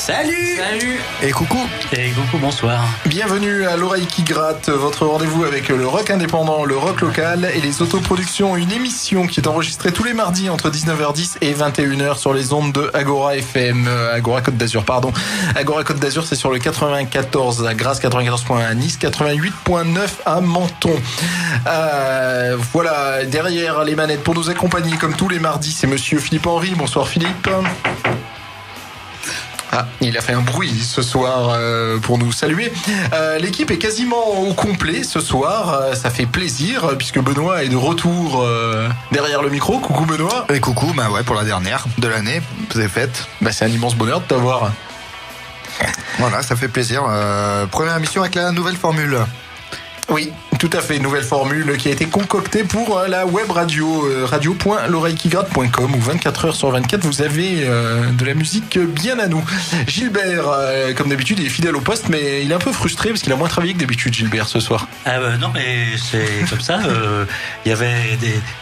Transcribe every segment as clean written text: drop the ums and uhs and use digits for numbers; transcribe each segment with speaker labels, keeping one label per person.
Speaker 1: Salut.
Speaker 2: Salut.
Speaker 3: Et coucou.
Speaker 1: Et coucou, bonsoir.
Speaker 3: Bienvenue à l'oreille qui gratte, votre rendez-vous avec le rock indépendant, le rock local et les autoproductions. Une émission qui est enregistrée tous les mardis entre 19h10 et 21h sur les ondes de Agora FM, Agora Côte d'Azur, pardon. Agora Côte d'Azur, c'est sur le 94 à Grasse, 94.1 à Nice, 88.9 à Menton. Voilà, derrière les manettes pour nous accompagner comme tous les mardis, c'est monsieur Philippe Henry. Bonsoir Philippe. Ah, il a fait un bruit ce soir pour nous saluer. L'équipe est quasiment au complet ce soir. Ça fait plaisir puisque Benoît est de retour derrière le micro. Coucou Benoît.
Speaker 2: Et coucou, bah ouais, pour la dernière de l'année, vous avez faite.
Speaker 3: Bah, c'est un immense bonheur de t'avoir.
Speaker 2: Voilà, ça fait plaisir. Première émission avec la nouvelle formule.
Speaker 3: Oui, tout à fait, nouvelle formule qui a été concoctée pour la web radio, radio.l'oreillequigratte.com où 24 heures sur 24 vous avez de la musique bien à nous. Gilbert, comme d'habitude, il est fidèle au poste, mais il est un peu frustré parce qu'il a moins travaillé que d'habitude, Gilbert, ce soir.
Speaker 1: Non, mais c'est comme ça. Il y avait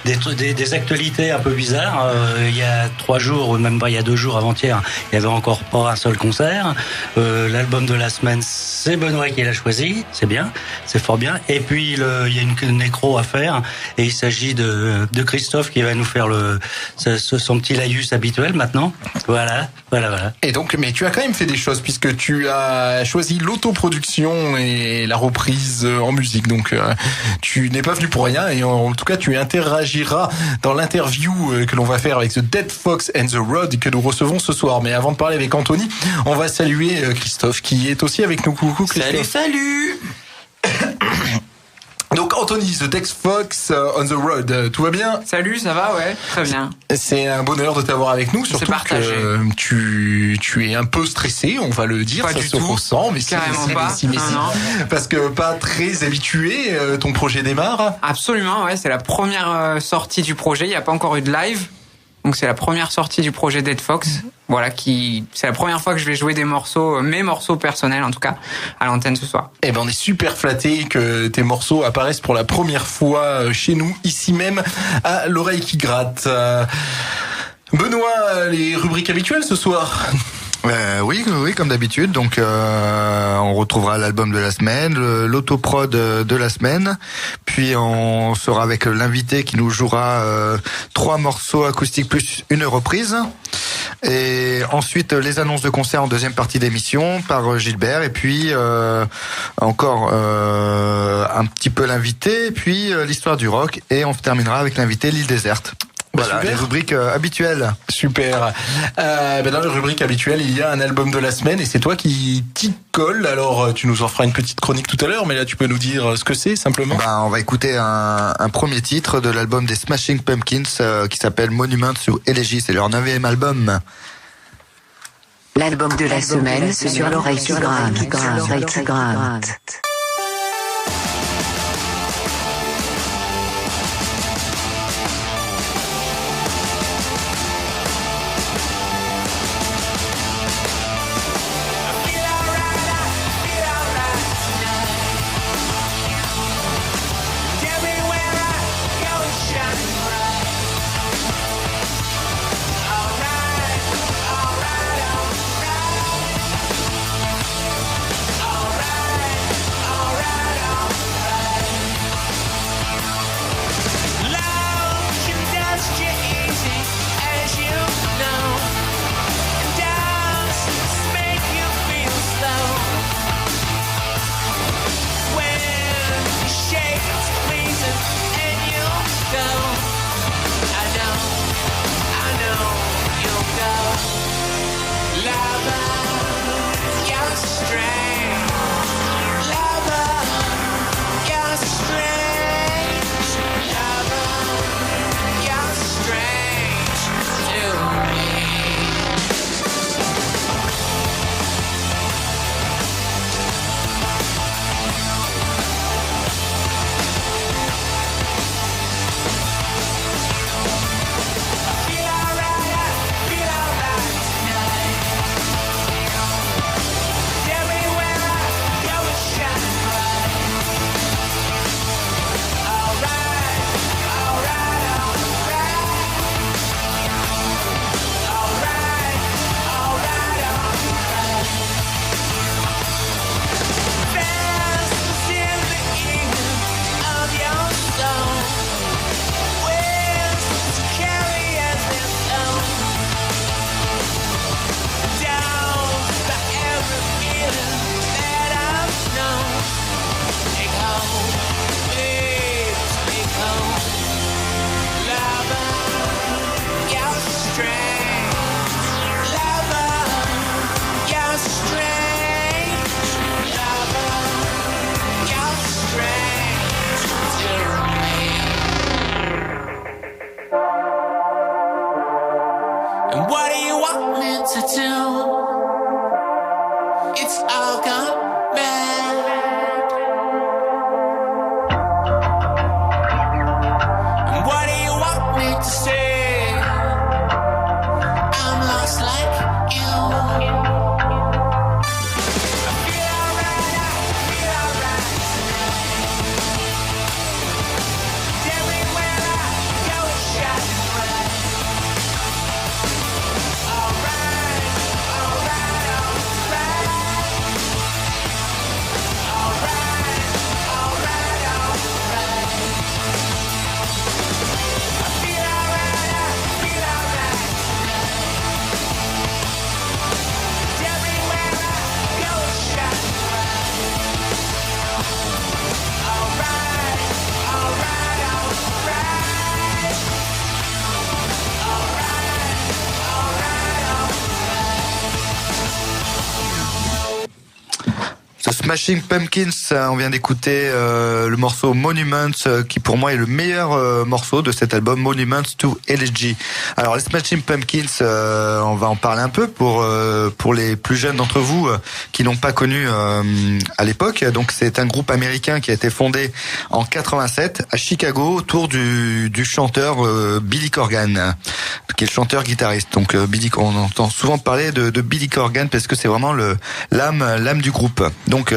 Speaker 1: des actualités un peu bizarres. Il y a 3 jours, ou même pas il y a 2 jours avant-hier, il y avait encore pas un seul concert. L'album de la semaine, c'est Benoît qui l'a choisi. C'est bien, c'est fort bien. Et puis il y a une nécro à faire et il s'agit de Christophe qui va nous faire son petit laïus habituel maintenant. Voilà.
Speaker 3: Et donc, mais tu as quand même fait des choses puisque tu as choisi l'autoproduction et la reprise en musique. Donc tu n'es pas venu pour rien et en tout cas tu interagiras dans l'interview que l'on va faire avec The Dead Fox and the Rod que nous recevons ce soir. Mais avant de parler avec Anthony, on va saluer Christophe qui est aussi avec nous. Coucou Christophe.
Speaker 4: Salut.
Speaker 3: Donc Anthony, The Dead Fox on the Road, tout va bien?
Speaker 4: Salut, ça va, ouais, très bien.
Speaker 3: C'est un bonheur de t'avoir avec nous, surtout que tu es un peu stressé, on va le dire,
Speaker 4: pas
Speaker 3: ça
Speaker 4: du
Speaker 3: se
Speaker 4: tout.
Speaker 3: ressent, mais
Speaker 4: carrément pas.
Speaker 3: si, parce que pas très habitué, ton projet démarre.
Speaker 4: Absolument, ouais, c'est la première sortie du projet, il n'y a pas encore eu de live. Donc c'est la première sortie du projet Dead Fox. Voilà, c'est la première fois que je vais jouer des morceaux, mes morceaux personnels en tout cas, à l'antenne ce soir.
Speaker 3: Eh ben on est super flattés que tes morceaux apparaissent pour la première fois chez nous, ici même, à l'oreille qui gratte. Benoît, les rubriques habituelles ce soir.
Speaker 2: Oui, comme d'habitude. Donc, on retrouvera l'album de la semaine, l'autoprod de la semaine. Puis, on sera avec l'invité qui nous jouera 3 morceaux acoustiques plus une reprise. Et ensuite, les annonces de concert en deuxième partie d'émission par Gilbert. Et puis, encore un petit peu l'invité. Puis, l'histoire du rock. Et on terminera avec l'invité L'île déserte. Voilà, les rubriques habituelles.
Speaker 3: Super. Dans les rubriques habituelles, il y a un album de la semaine et c'est toi qui t'y colle. Alors, tu nous en feras une petite chronique tout à l'heure, mais là, tu peux nous dire ce que c'est, simplement.
Speaker 2: On va écouter un premier titre de l'album des Smashing Pumpkins qui s'appelle Monuments to Elegy. C'est leur 9e album.
Speaker 5: L'album de la semaine, c'est sur l'oreille qui gratte.
Speaker 2: Smashing Pumpkins, on vient d'écouter le morceau Monuments, qui pour moi est le meilleur morceau de cet album, Monuments to Elegy. Alors les Smashing Pumpkins, on va en parler un peu pour les plus jeunes d'entre vous qui n'ont pas connu à l'époque. Donc c'est un groupe américain qui a été fondé en 87 à Chicago autour du chanteur Billy Corgan, qui est le chanteur-guitariste. Donc on entend souvent parler de Billy Corgan parce que c'est vraiment l'âme du groupe. Donc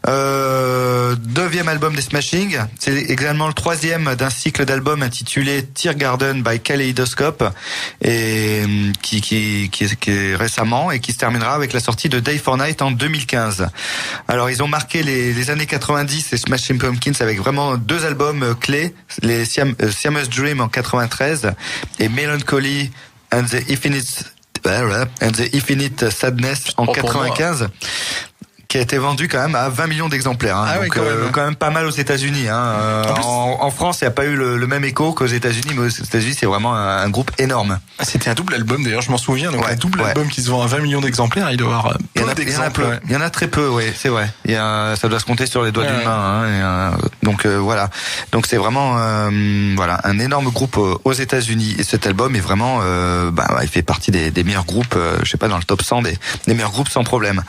Speaker 2: 9e album des Smashing, c'est également le 3e d'un cycle d'albums intitulé Teargarden by Kaleidoscope, et qui est récemment et qui se terminera avec la sortie de Day for Night en 2015. Alors ils ont marqué les années 90, les Smashing Pumpkins, avec vraiment 2 albums clés, les Siamese Dream en 93 et Melancholy and the Infinite Sadness en 95. Qui a été vendu quand même à 20 millions d'exemplaires.
Speaker 3: Ah
Speaker 2: donc
Speaker 3: oui,
Speaker 2: quand même pas mal aux États-Unis. En France, il n'y a pas eu le même écho qu'aux États-Unis, mais aux États-Unis, c'est vraiment un groupe énorme.
Speaker 3: C'était un double album, d'ailleurs, je m'en souviens. Donc un double album qui se vend à 20 millions d'exemplaires, il doit y avoir peu d'exemplaires.
Speaker 2: Il y en a très peu, oui, c'est vrai. Ça doit se compter sur les doigts d'une main. Donc voilà. Donc c'est vraiment un énorme groupe aux États-Unis. Et cet album est vraiment, il fait partie des meilleurs groupes. Je sais pas, dans le top 100 des meilleurs groupes sans problème.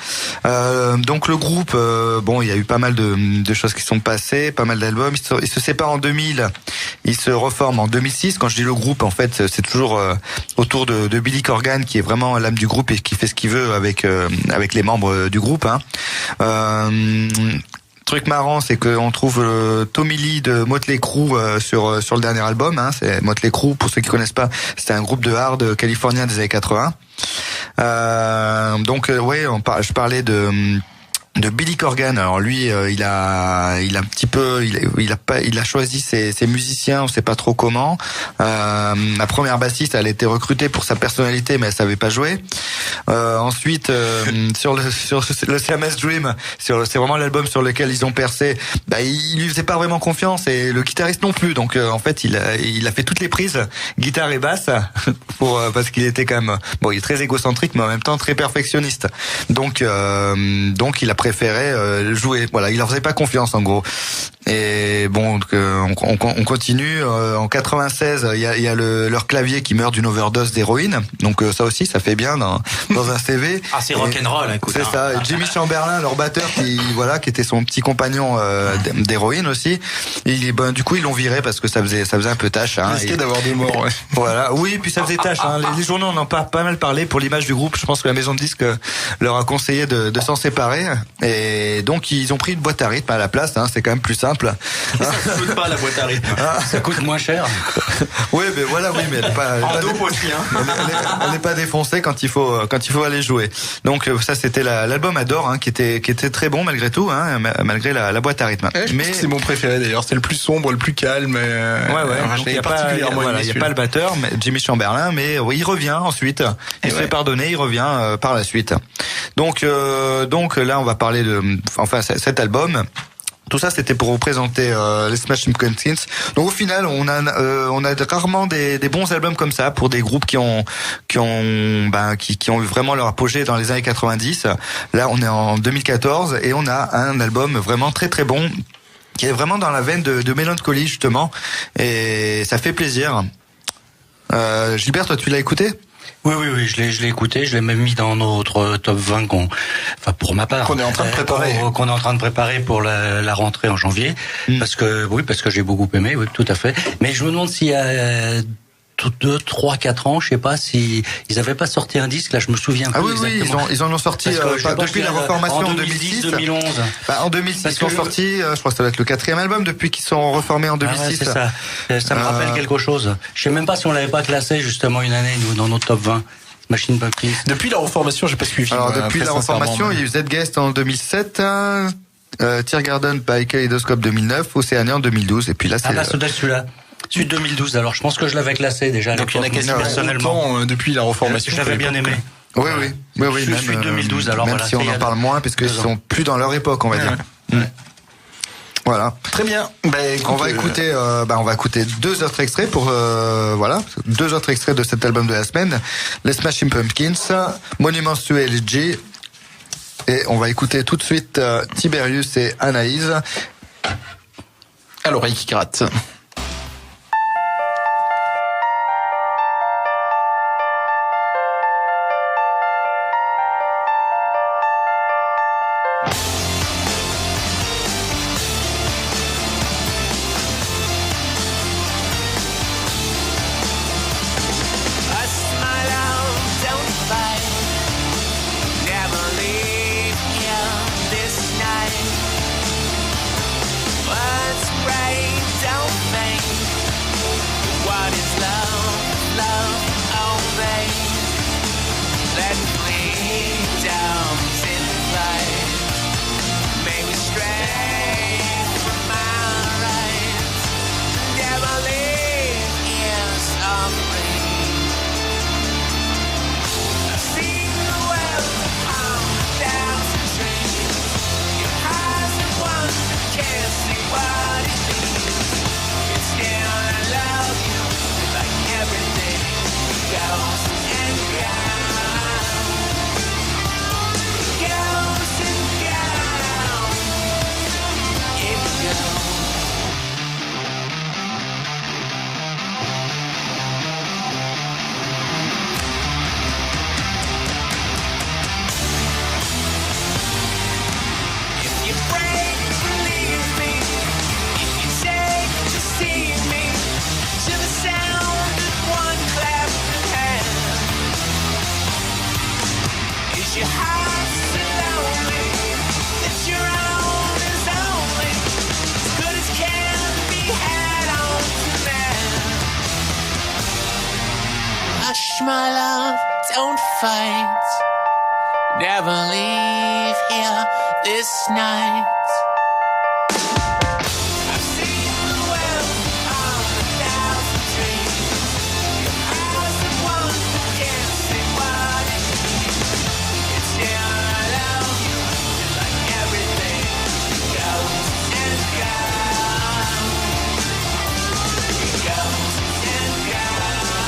Speaker 2: Donc le groupe, il y a eu pas mal de choses qui sont passées, pas mal d'albums. Il se sépare en 2000, il se reforme en 2006. Quand je dis le groupe, en fait, c'est toujours autour de Billy Corgan, qui est vraiment l'âme du groupe et qui fait ce qu'il veut avec les membres du groupe. Truc marrant, c'est qu'on trouve Tommy Lee de Motley Crue sur le dernier album. C'est Motley Crue, pour ceux qui connaissent pas, c'était un groupe de hard californien des années 80. Je parlais de Billy Corgan. Alors lui, il a choisi ses musiciens, on sait pas trop comment. La première bassiste, elle a été recrutée pour sa personnalité, mais elle savait pas jouer. Ensuite, sur le Siamese Dream, c'est vraiment l'album sur lequel ils ont percé. Il lui faisait pas vraiment confiance, et le guitariste non plus. Donc en fait, il a fait toutes les prises, guitare et basse, parce qu'il était quand même, il est très égocentrique, mais en même temps très perfectionniste. Donc il a préféré jouer. Voilà, il leur faisait pas confiance en gros. Et on continue. En 96, il y a leur clavier qui meurt d'une overdose d'héroïne. Donc ça aussi, ça fait bien dans un CV.
Speaker 1: Ah, c'est rock'n'roll, écoute.
Speaker 2: C'est ça. Et Jimmy Chamberlain, leur batteur, qui était son petit compagnon d'héroïne aussi. Et du coup, ils l'ont viré parce que ça faisait un peu tâche.
Speaker 3: Risqué d'avoir des morts. Ouais.
Speaker 2: Voilà. Oui, puis ça faisait tâche. Les journaux en ont pas mal parlé pour l'image du groupe. Je pense que la maison de disques leur a conseillé de s'en séparer. Et donc ils ont pris une boîte à rythme à la place. C'est quand même plus simple.
Speaker 3: Ça coûte pas la boîte à rythme.
Speaker 1: Ça coûte moins cher.
Speaker 2: Oui, mais elle n'est pas.
Speaker 3: En dope aussi,
Speaker 2: Elle n'est pas défoncée quand il faut aller jouer. Donc ça, c'était l'album Adore, qui était très bon malgré tout, malgré la boîte à rythme.
Speaker 3: Mais c'est mon préféré d'ailleurs. C'est le plus sombre, le plus calme.
Speaker 2: Il n'y a pas le batteur, mais Jimmy Chamberlain, mais il revient ensuite. Il se fait pardonner, il revient par la suite. Donc là, on va parler cet album. Tout ça, c'était pour vous présenter les Smashing Pumpkins. Donc au final, on a rarement des bons albums comme ça pour des groupes qui ont eu vraiment leur apogée dans les années 90. Là, on est en 2014 et on a un album vraiment très très bon qui est vraiment dans la veine de Melancholy justement, et ça fait plaisir. Gilbert, toi, tu l'as écouté ?
Speaker 1: Oui, je l'ai écouté, je l'ai même mis dans notre top 20 pour ma part.
Speaker 2: Qu'on est en train de préparer.
Speaker 1: Qu'on est en train de préparer pour la rentrée en janvier. Parce que j'ai beaucoup aimé, oui, tout à fait. Mais je me demande s'il y a 2, 3, 4 ans, je sais pas si ils avaient pas sorti un disque, là je me souviens plus exactement.
Speaker 2: Ils en ont sorti depuis la reformation en 2010,
Speaker 1: 2011.
Speaker 2: En 2006 ils sont sortis, je crois que ça va être le 4e album depuis qu'ils sont reformés en 2006.
Speaker 1: C'est ça. Ça me rappelle quelque chose. Je sais même pas si on l'avait pas classé justement une année nous dans notre top 20. Machine Pumpkins.
Speaker 3: Depuis la reformation, j'ai pas suivi.
Speaker 2: Alors depuis la reformation, il y a eu Z-Guest en 2007. Teargarden by Kaleidoscope 2009, Océania en 2012, et puis là c'est
Speaker 1: celui-là. Celui de 2012, alors je pense que je l'avais classé déjà.
Speaker 3: Donc il y en a quasi personnellement depuis la reformation.
Speaker 1: Je l'avais bien aimé.
Speaker 2: Oui, même
Speaker 1: celui de 2012, alors
Speaker 2: même si on en parle moins, parce qu'ils sont plus dans leur époque, on va dire. Voilà.
Speaker 3: Très bien.
Speaker 2: On va écouter 2 autres extraits pour 2 autres extraits de cet album de la semaine. Les Smashing Pumpkins, Monuments to Elegy Et on va écouter tout de suite Tiberius et Anaïs.
Speaker 3: À l'oreille qui gratte.
Speaker 6: My love, don't fight. Never leave here this night. I've seen the world on 1,000 trees. Your eyes are one who can't see what it means. It's still I love you, like everything goes and goes. It goes and goes.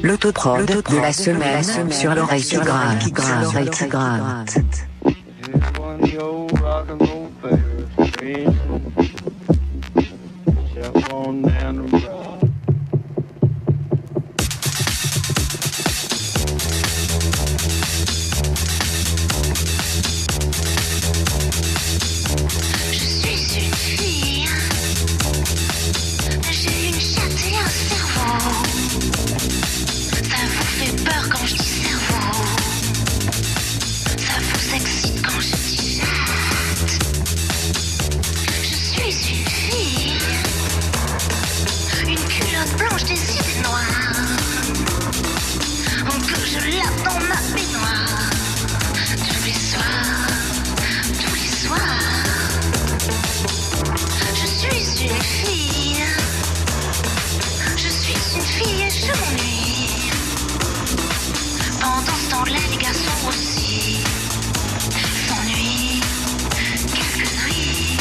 Speaker 5: L'autoprod de la semaine sur l'oreille qui gratte.
Speaker 7: Blanche des idées noires, que je lave dans ma baignoire tous les soirs. Je suis une fille et je m'ennuie. Pendant ce temps-là, les garçons aussi s'ennuient. Quelques nuits.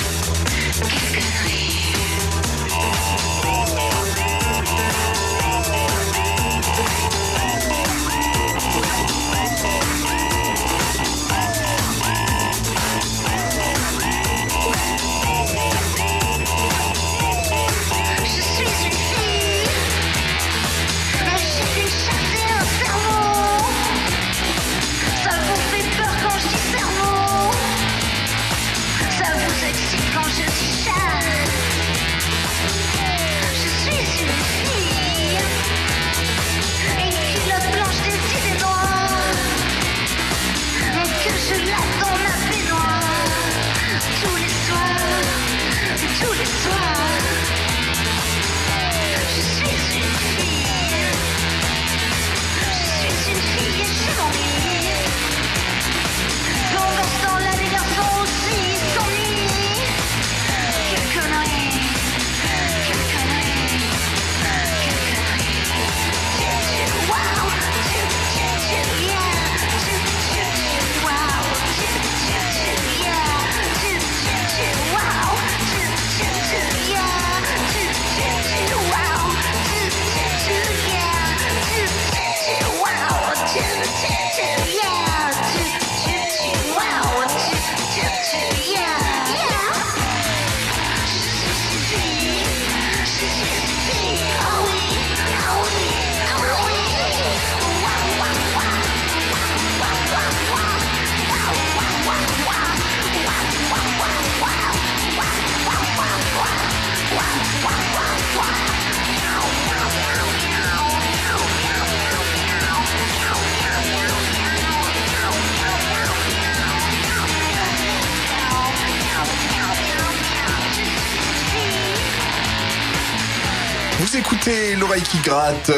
Speaker 3: Vous écoutez l'oreille qui gratte,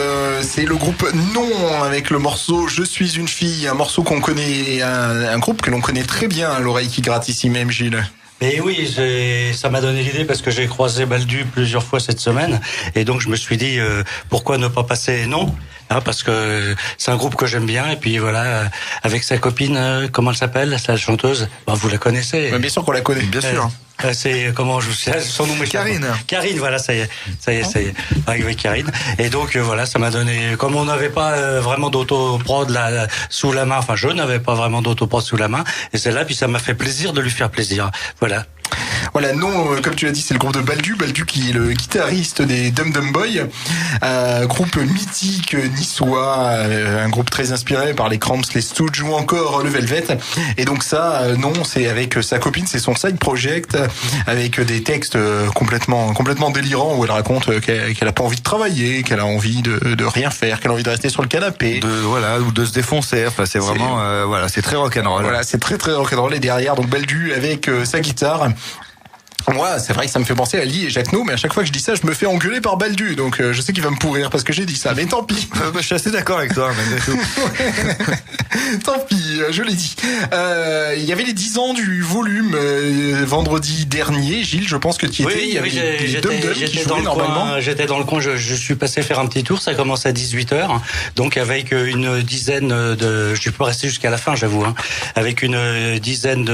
Speaker 3: c'est le groupe Non avec le morceau Je suis une fille, un morceau qu'on connaît, un groupe que l'on connaît très bien, l'oreille qui gratte ici même, Gilles.
Speaker 1: Et oui, ça m'a donné l'idée parce que j'ai croisé Baldu plusieurs fois cette semaine et donc je me suis dit pourquoi ne pas passer Non, parce que c'est un groupe que j'aime bien et puis voilà, avec sa copine, comment elle s'appelle, la chanteuse, vous la connaissez.
Speaker 3: Bien sûr qu'on la connaît, bien sûr.
Speaker 1: C'est comment je sais son nom,
Speaker 2: Karine.
Speaker 1: Karine, voilà, ça y est. Avec Karine. Et donc voilà, ça m'a donné, comme on n'avait pas vraiment d'autoprod là sous la main, enfin je n'avais pas vraiment d'autoprod sous la main, et c'est là, puis ça m'a fait plaisir de lui faire plaisir. Voilà.
Speaker 3: Voilà, Non, comme tu l'as dit, c'est le groupe de Baldu qui est le guitariste des Dum Dum Boys, groupe mythique niçois, un groupe très inspiré par les Cramps, les Stooges ou encore le Velvet. Et donc ça, Non, c'est avec sa copine, c'est son side project, avec des textes complètement délirants où elle raconte qu'elle a pas envie de travailler, qu'elle a envie de rien faire, qu'elle a envie de rester sur le canapé,
Speaker 2: ou de se défoncer. Enfin, c'est vraiment, c'est très rock'n'roll.
Speaker 3: Voilà, c'est très très rock'n'roll. Et derrière, donc Baldu avec sa guitare. Moi, c'est vrai que ça me fait penser à Lee et Jacques No, mais à chaque fois que je dis ça, je me fais engueuler par Baldu, donc je sais qu'il va me pourrir parce que j'ai dit ça, mais tant pis.
Speaker 2: Je suis assez d'accord avec toi, malgré tout.
Speaker 3: Tant pis, je l'ai dit. Il y avait les 10 ans du volume vendredi dernier. Gilles, je pense que tu y étais.
Speaker 1: Oui,
Speaker 3: il y avait
Speaker 1: j'étais dans le coin. J'étais dans le coin. Je suis passé faire un petit tour. Ça commence à 18h, donc avec une dizaine de. Je peux rester jusqu'à la fin, j'avoue. Avec une dizaine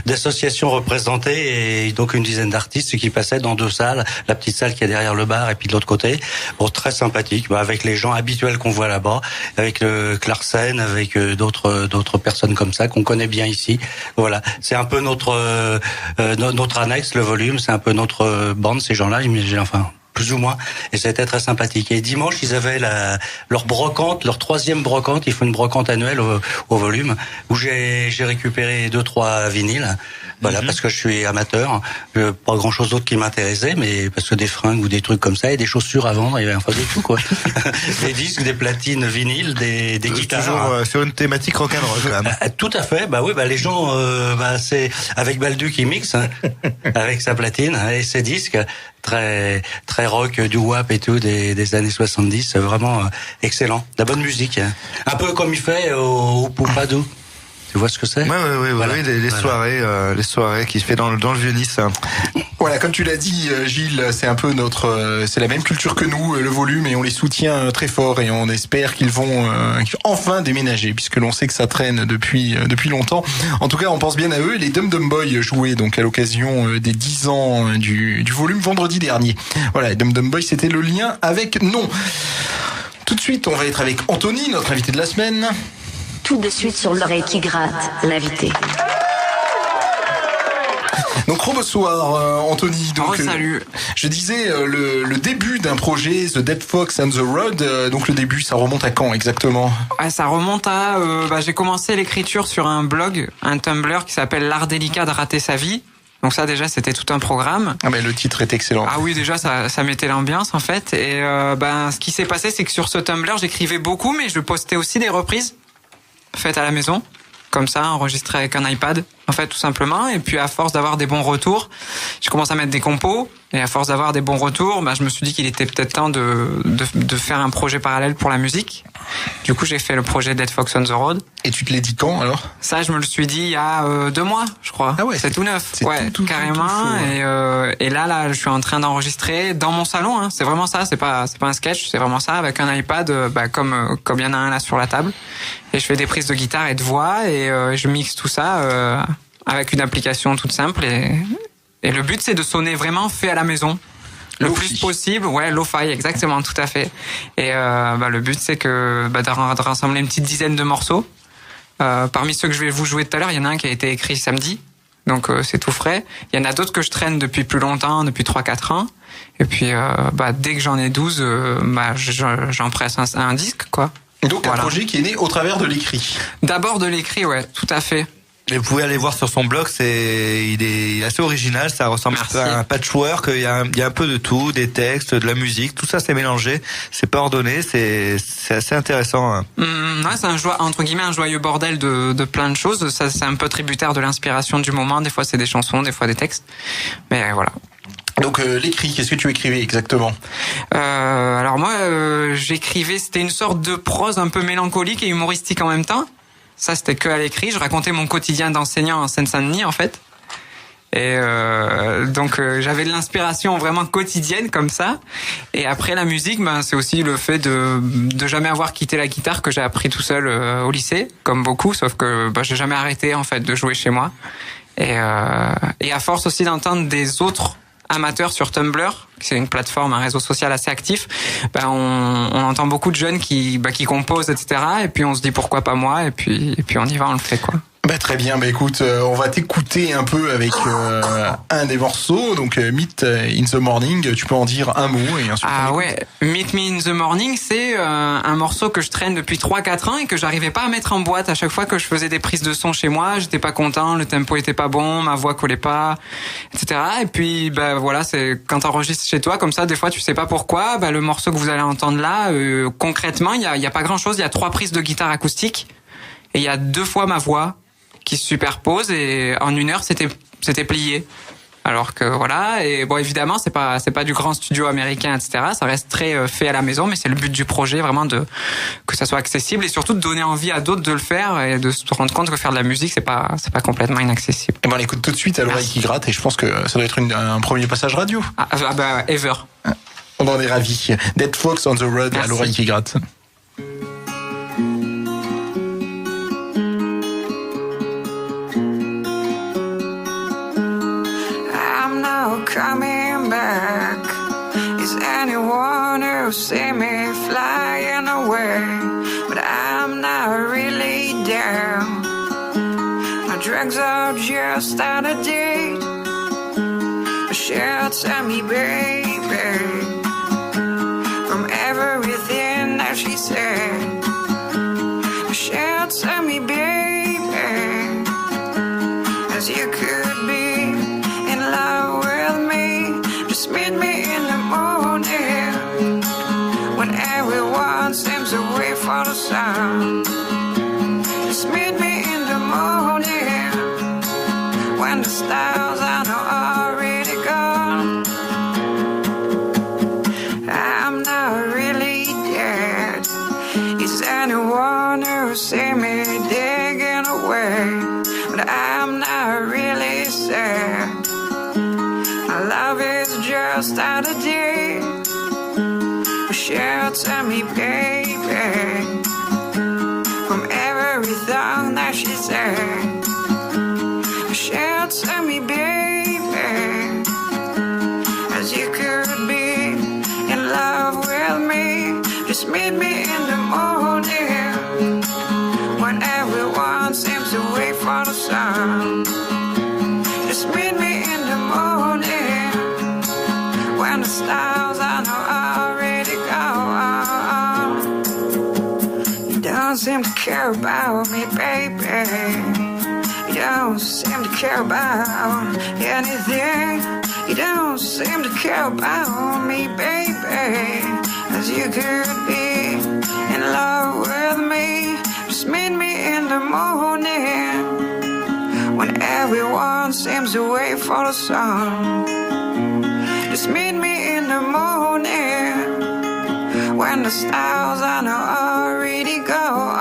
Speaker 1: d'associations représentées et donc une dizaine d'artistes qui passaient dans 2 salles, la petite salle qui est derrière le bar et puis de l'autre côté. Bon, très sympathique, avec les gens habituels qu'on voit là-bas, avec le Clarsen, avec d'autres personnes comme ça qu'on connaît bien ici. Voilà, c'est un peu notre annexe, le volume, c'est un peu notre bande, ces gens-là, enfin plus ou moins, et c'était très sympathique. Et dimanche, ils avaient leur brocante, leur 3e brocante. Ils font une brocante annuelle au volume, où j'ai récupéré 2-3 vinyles. Voilà, parce que je suis amateur, pas grand chose d'autre qui m'intéressait, mais parce que des fringues ou des trucs comme ça, et des chaussures à vendre, il y avait enfin de tout, quoi. Des disques, des platines vinyles, des guitares.
Speaker 2: Toujours sur une thématique rock'n'roll, quand même.
Speaker 1: Tout à fait, les gens, c'est avec Baldu qui mixe, avec sa platine et ses disques, très, très rock, du wap et tout, des années 70, vraiment excellent. De la bonne musique, hein. Un peu comme il fait au Pompadour. Tu vois ce que c'est?
Speaker 2: Oui,
Speaker 1: Voilà.
Speaker 2: les soirées qui se fait dans le Vieux-Nice.
Speaker 3: Voilà, comme tu l'as dit, Gilles, c'est un peu c'est la même culture que nous, le volume, et on les soutient très fort, et on espère qu'ils vont enfin déménager, puisque l'on sait que ça traîne depuis longtemps. En tout cas, on pense bien à eux. Les Dum Dum Boys jouaient donc à l'occasion des 10 ans du volume vendredi dernier. Voilà, les Dum Dum Boys, c'était le lien avec Non. Tout de suite, on va être avec Anthony, notre invité de la semaine.
Speaker 5: Tout de suite sur l'oreille qui gratte, l'invité.
Speaker 3: Donc bonsoir Anthony. Donc
Speaker 4: salut.
Speaker 3: Je disais le début d'un projet, The Dead Fox and the Road. Donc le début, ça remonte à quand exactement?
Speaker 4: Ça remonte à j'ai commencé l'écriture sur un blog, un Tumblr qui s'appelle L'art délicat de rater sa vie. Donc ça déjà c'était tout un programme.
Speaker 3: Ah mais le titre est excellent.
Speaker 4: Ah oui, déjà ça mettait l'ambiance en fait. Et ce qui s'est passé, c'est que sur ce Tumblr j'écrivais beaucoup, mais je postais aussi des reprises faites à la maison, comme ça, enregistrées avec un iPad, en fait, tout simplement. Et puis, à force d'avoir des bons retours, j'ai commencé à mettre des compos. Et à force d'avoir des bons retours, je me suis dit qu'il était peut-être temps de faire un projet parallèle pour la musique. Du coup, j'ai fait le projet Dead Fox on the Road.
Speaker 3: Et tu te l'as dit quand, alors?
Speaker 4: Ça, je me le suis dit il y a 2 mois, je crois.
Speaker 3: Ah ouais,
Speaker 4: c'est tout neuf.
Speaker 3: C'est
Speaker 4: ouais,
Speaker 3: tout
Speaker 4: carrément.
Speaker 3: chaud, ouais.
Speaker 4: Et là, je suis en train d'enregistrer dans mon salon, hein. C'est vraiment ça. C'est pas un sketch. C'est vraiment ça, avec un iPad, comme il y en a un là sur la table. Et je fais des prises de guitare et de voix, et je mixe tout ça avec une application toute simple. Et le but, c'est de sonner vraiment fait à la maison. Le
Speaker 3: Lo-fi.
Speaker 4: plus possible, ouais, lo-fi, exactement, tout à fait. Et le but, c'est que de rassembler une petite dizaine de morceaux. Parmi ceux que je vais vous jouer tout à l'heure, il y en a un qui a été écrit samedi, donc c'est tout frais. Il y en a d'autres que je traîne depuis plus longtemps, depuis 3-4 ans. Et puis, dès que j'en ai 12, j'en presse un disque, quoi.
Speaker 3: Donc
Speaker 4: Voilà.
Speaker 3: un projet qui est né au travers de l'écrit.
Speaker 4: D'abord de l'écrit, ouais, tout à fait.
Speaker 2: Et vous pouvez aller voir sur son blog, il est assez original, ça ressemble un peu
Speaker 4: Merci.
Speaker 2: à un patchwork, il y a un peu de tout, des textes, de la musique, tout ça c'est mélangé, c'est pas ordonné, c'est assez intéressant. Hein.
Speaker 4: Ouais, c'est entre guillemets un joyeux bordel de plein de choses. Ça, c'est un peu tributaire de l'inspiration du moment. Des fois, c'est des chansons, des fois des textes. Mais voilà.
Speaker 3: Donc l'écrit, qu'est-ce que tu écrivais exactement?
Speaker 4: Alors moi, j'écrivais, c'était une sorte de prose un peu mélancolique et humoristique en même temps. Ça, c'était que à l'écrit. Je racontais mon quotidien d'enseignant en Seine-Saint-Denis, en fait. Et donc j'avais de l'inspiration vraiment quotidienne comme ça. Et après la musique, c'est aussi le fait de jamais avoir quitté la guitare que j'ai appris tout seul au lycée, comme beaucoup, sauf que j'ai jamais arrêté en fait de jouer chez moi. Et à force aussi d'entendre des autres amateurs sur Tumblr, c'est une plateforme, un réseau social assez actif, on entend beaucoup de jeunes qui composent, etc. Et puis on se dit pourquoi pas moi, et puis on y va, on le fait, quoi.
Speaker 3: Très bien, écoute, on va t'écouter un peu avec un des morceaux, donc Meet in the Morning, tu peux en dire un mot et ensuite
Speaker 4: Ah ouais, Meet Me in the Morning, c'est un morceau que je traîne depuis 3-4 ans et que j'arrivais pas à mettre en boîte. À chaque fois que je faisais des prises de son chez moi, j'étais pas content, le tempo était pas bon, ma voix collait pas, etc. Et puis voilà, c'est quand t'enregistres chez toi comme ça, des fois tu sais pas pourquoi, le morceau que vous allez entendre là, concrètement, il y a pas grand-chose, il y a 3 prises de guitare acoustique et il y a 2 fois ma voix qui se superposent, et en 1 heure c'était plié. Alors que voilà, et bon, évidemment c'est pas du grand studio américain, etc. Ça reste très fait à la maison, mais c'est le but du projet, vraiment que ça soit accessible, et surtout de donner envie à d'autres de le faire et de se rendre compte que faire de la musique c'est pas complètement inaccessible.
Speaker 3: on l'écoute tout de suite à l'oreille qui gratte, et je pense que ça doit être un premier passage radio.
Speaker 4: Ever.
Speaker 3: On en est ravis. Dead Fox on the Road.
Speaker 4: Merci.
Speaker 3: À l'oreille qui gratte.
Speaker 6: I'm not
Speaker 8: wanna see me flying away, but I'm not really down. My drugs are just out of date. Shelter me, baby, from everything that she said. Shelter me, baby, as you could be in love with me. Just meet me in the morning when everyone seems to wait for the sun. Just meet me in the morning when the stars are already gone. I'm not really dead. Is anyone who see me digging away? But I'm not really sad. My love is just out of date. Shelter me, baby, from everything that she said. Shelter me, baby, as you could be in love with me. Just meet me in the morning when everyone seems to wait for the sun. Just meet me in the morning when the stars are already gone. You don't seem to care about me, baby. You don't seem to care about anything. You don't seem to care about me, baby, as you could be in love with me. Just meet me in the morning when everyone seems to wait for the sun. Just meet me in the morning when the stars are already gone.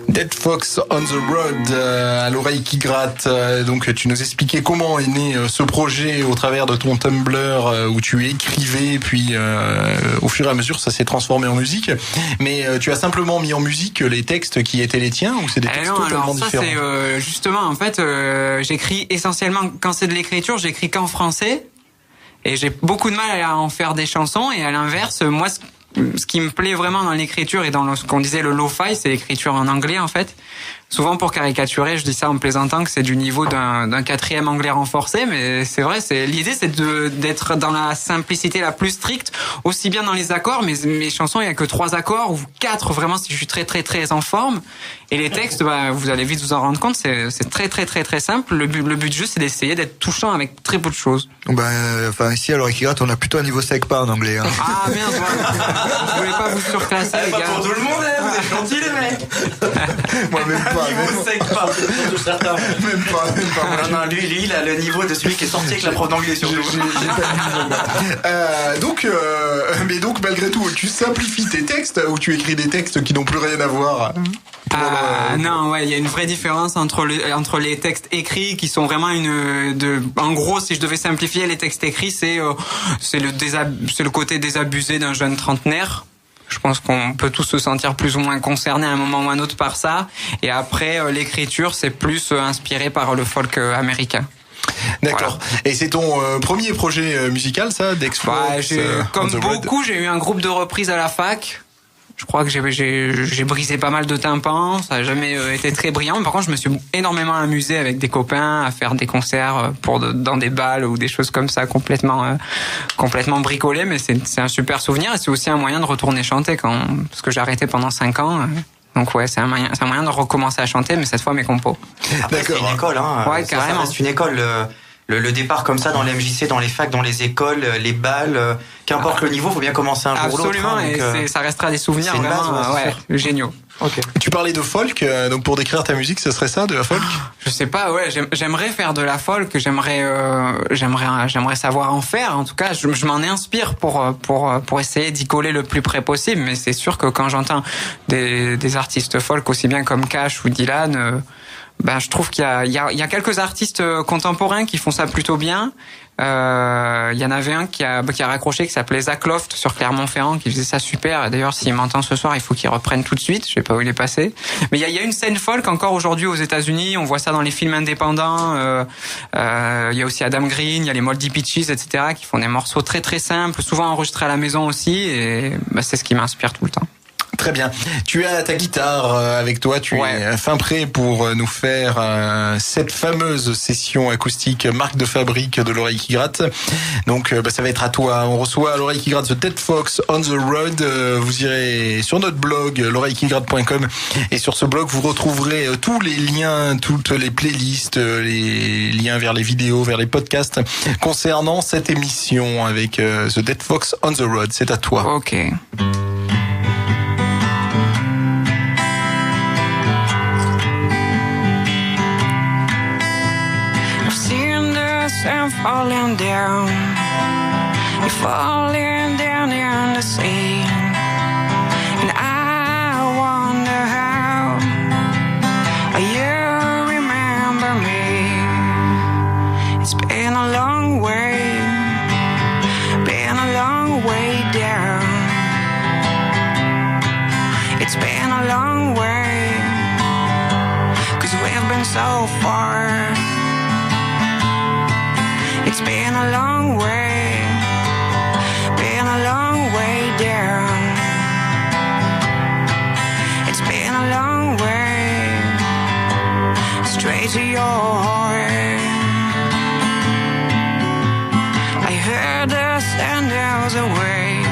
Speaker 3: Dead Fox on the Road, à l'oreille qui gratte. Donc tu nous expliquais comment est né ce projet au travers de ton Tumblr où tu écrivais, puis au fur et à mesure ça s'est transformé en musique. Mais tu as simplement mis en musique les textes qui étaient les tiens ou c'est des textes totalement différents?
Speaker 4: C'est justement en fait j'écris essentiellement, quand c'est de l'écriture, j'écris qu'en français et j'ai beaucoup de mal à en faire des chansons. Et à l'inverse, moi ce qui me plaît vraiment dans l'écriture et dans ce qu'on disait le lo-fi, c'est l'écriture en anglais en fait. Souvent pour caricaturer, je dis ça en plaisantant que c'est du niveau d'un quatrième anglais renforcé, mais c'est vrai, l'idée c'est d'être dans la simplicité la plus stricte, aussi bien dans les accords, mais mes chansons il y a que 3 accords ou 4 vraiment si je suis très très très en forme. Et les textes, vous allez vite vous en rendre compte, c'est très très très très simple. Le but du jeu c'est d'essayer d'être touchant avec très peu de choses.
Speaker 2: Ici à l'oreille qui gratte, on a plutôt un niveau sec pas en anglais. Hein.
Speaker 4: Ah merde, je voulais pas vous surclasser les gars.
Speaker 9: Pas pour tout le monde, hein, vous êtes gentils les mecs.
Speaker 2: Moi même pas.
Speaker 9: Niveau sec pas.
Speaker 1: Surtout certains.
Speaker 2: Même pas.
Speaker 9: Non, lui, il a le niveau de celui qui est sorti avec la prof d'anglais sur nous.
Speaker 3: Donc malgré tout, tu simplifies tes textes ou tu écris des textes qui n'ont plus rien à voir?
Speaker 4: Non, ouais, il y a une vraie différence entre les textes écrits qui sont vraiment en gros, si je devais simplifier les textes écrits, c'est le côté désabusé d'un jeune trentenaire. Je pense qu'on peut tous se sentir plus ou moins concernés à un moment ou à un autre par ça. Et après, l'écriture, c'est plus inspiré par le folk américain.
Speaker 3: D'accord. Voilà. Et c'est ton premier projet musical, ça, d'X-Fox?
Speaker 4: Comme beaucoup, j'ai eu un groupe de reprises à la fac. Je crois que j'ai brisé pas mal de tympans, ça n'a jamais été très brillant. Par contre, je me suis énormément amusé avec des copains à faire des concerts dans des balles ou des choses comme ça complètement bricolées. Mais c'est un super souvenir et c'est aussi un moyen de retourner chanter parce que j'ai arrêté pendant 5 ans. Donc ouais, c'est un moyen de recommencer à chanter, mais cette fois mes compos.
Speaker 9: Après, c'est une école, hein.
Speaker 4: Ouais, carrément.
Speaker 9: Ça reste une école. Le départ comme ça dans les MJC, dans les facs, dans les écoles, les balles, qu'importe le niveau, faut bien commencer un jour ou l'autre.
Speaker 4: Absolument, et ça restera des souvenirs vraiment géniaux.
Speaker 3: Okay. Tu parlais de folk, donc pour décrire ta musique, ce serait ça, de la folk?
Speaker 4: Je sais pas, ouais, j'aimerais faire de la folk, j'aimerais savoir en faire. En tout cas, je m'en inspire pour essayer d'y coller le plus près possible. Mais c'est sûr que quand j'entends des artistes folk aussi bien comme Cash ou Dylan, Ben, je trouve qu'il y a quelques artistes contemporains qui font ça plutôt bien. Il y en avait un qui a raccroché, qui s'appelait Zach Loft sur Clermont-Ferrand, qui faisait ça super. Et d'ailleurs, s'il m'entend ce soir, il faut qu'il reprenne tout de suite. Je sais pas où il est passé. Mais il y a une scène folk encore aujourd'hui aux États-Unis. On voit ça dans les films indépendants. Il y a aussi Adam Green, il y a les Moldy Peaches, etc., qui font des morceaux très très simples, souvent enregistrés à la maison aussi. Et c'est ce qui m'inspire tout le temps.
Speaker 3: Très bien. Tu as ta guitare avec toi, tu es fin prêt pour nous faire cette fameuse session acoustique marque de fabrique de l'oreille qui gratte. Donc ça va être à toi. On reçoit l'oreille qui gratte The Dead Fox on the Road. Vous irez sur notre blog l'oreillequigratte.com et sur ce blog vous retrouverez tous les liens, toutes les playlists, les liens vers les vidéos, vers les podcasts concernant cette émission avec The Dead Fox on the Road. C'est à toi.
Speaker 4: Ok.
Speaker 8: I'm falling down. You're falling down in the sea, and I wonder how you remember me. It's been a long way down. It's been a long way, 'cause we've been so far. It's been a long way down. It's been a long way straight to your heart. I heard the sandals away,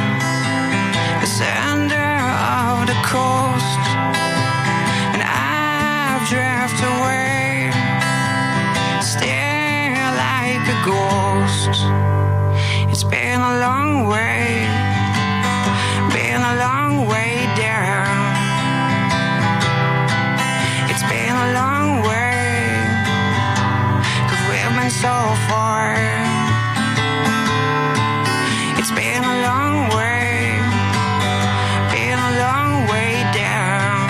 Speaker 8: the center of the coast, and I've drifted away, still like a ghost. It's been a long way down. It's been a long way, 'cause we've been so far. It's been a long way down.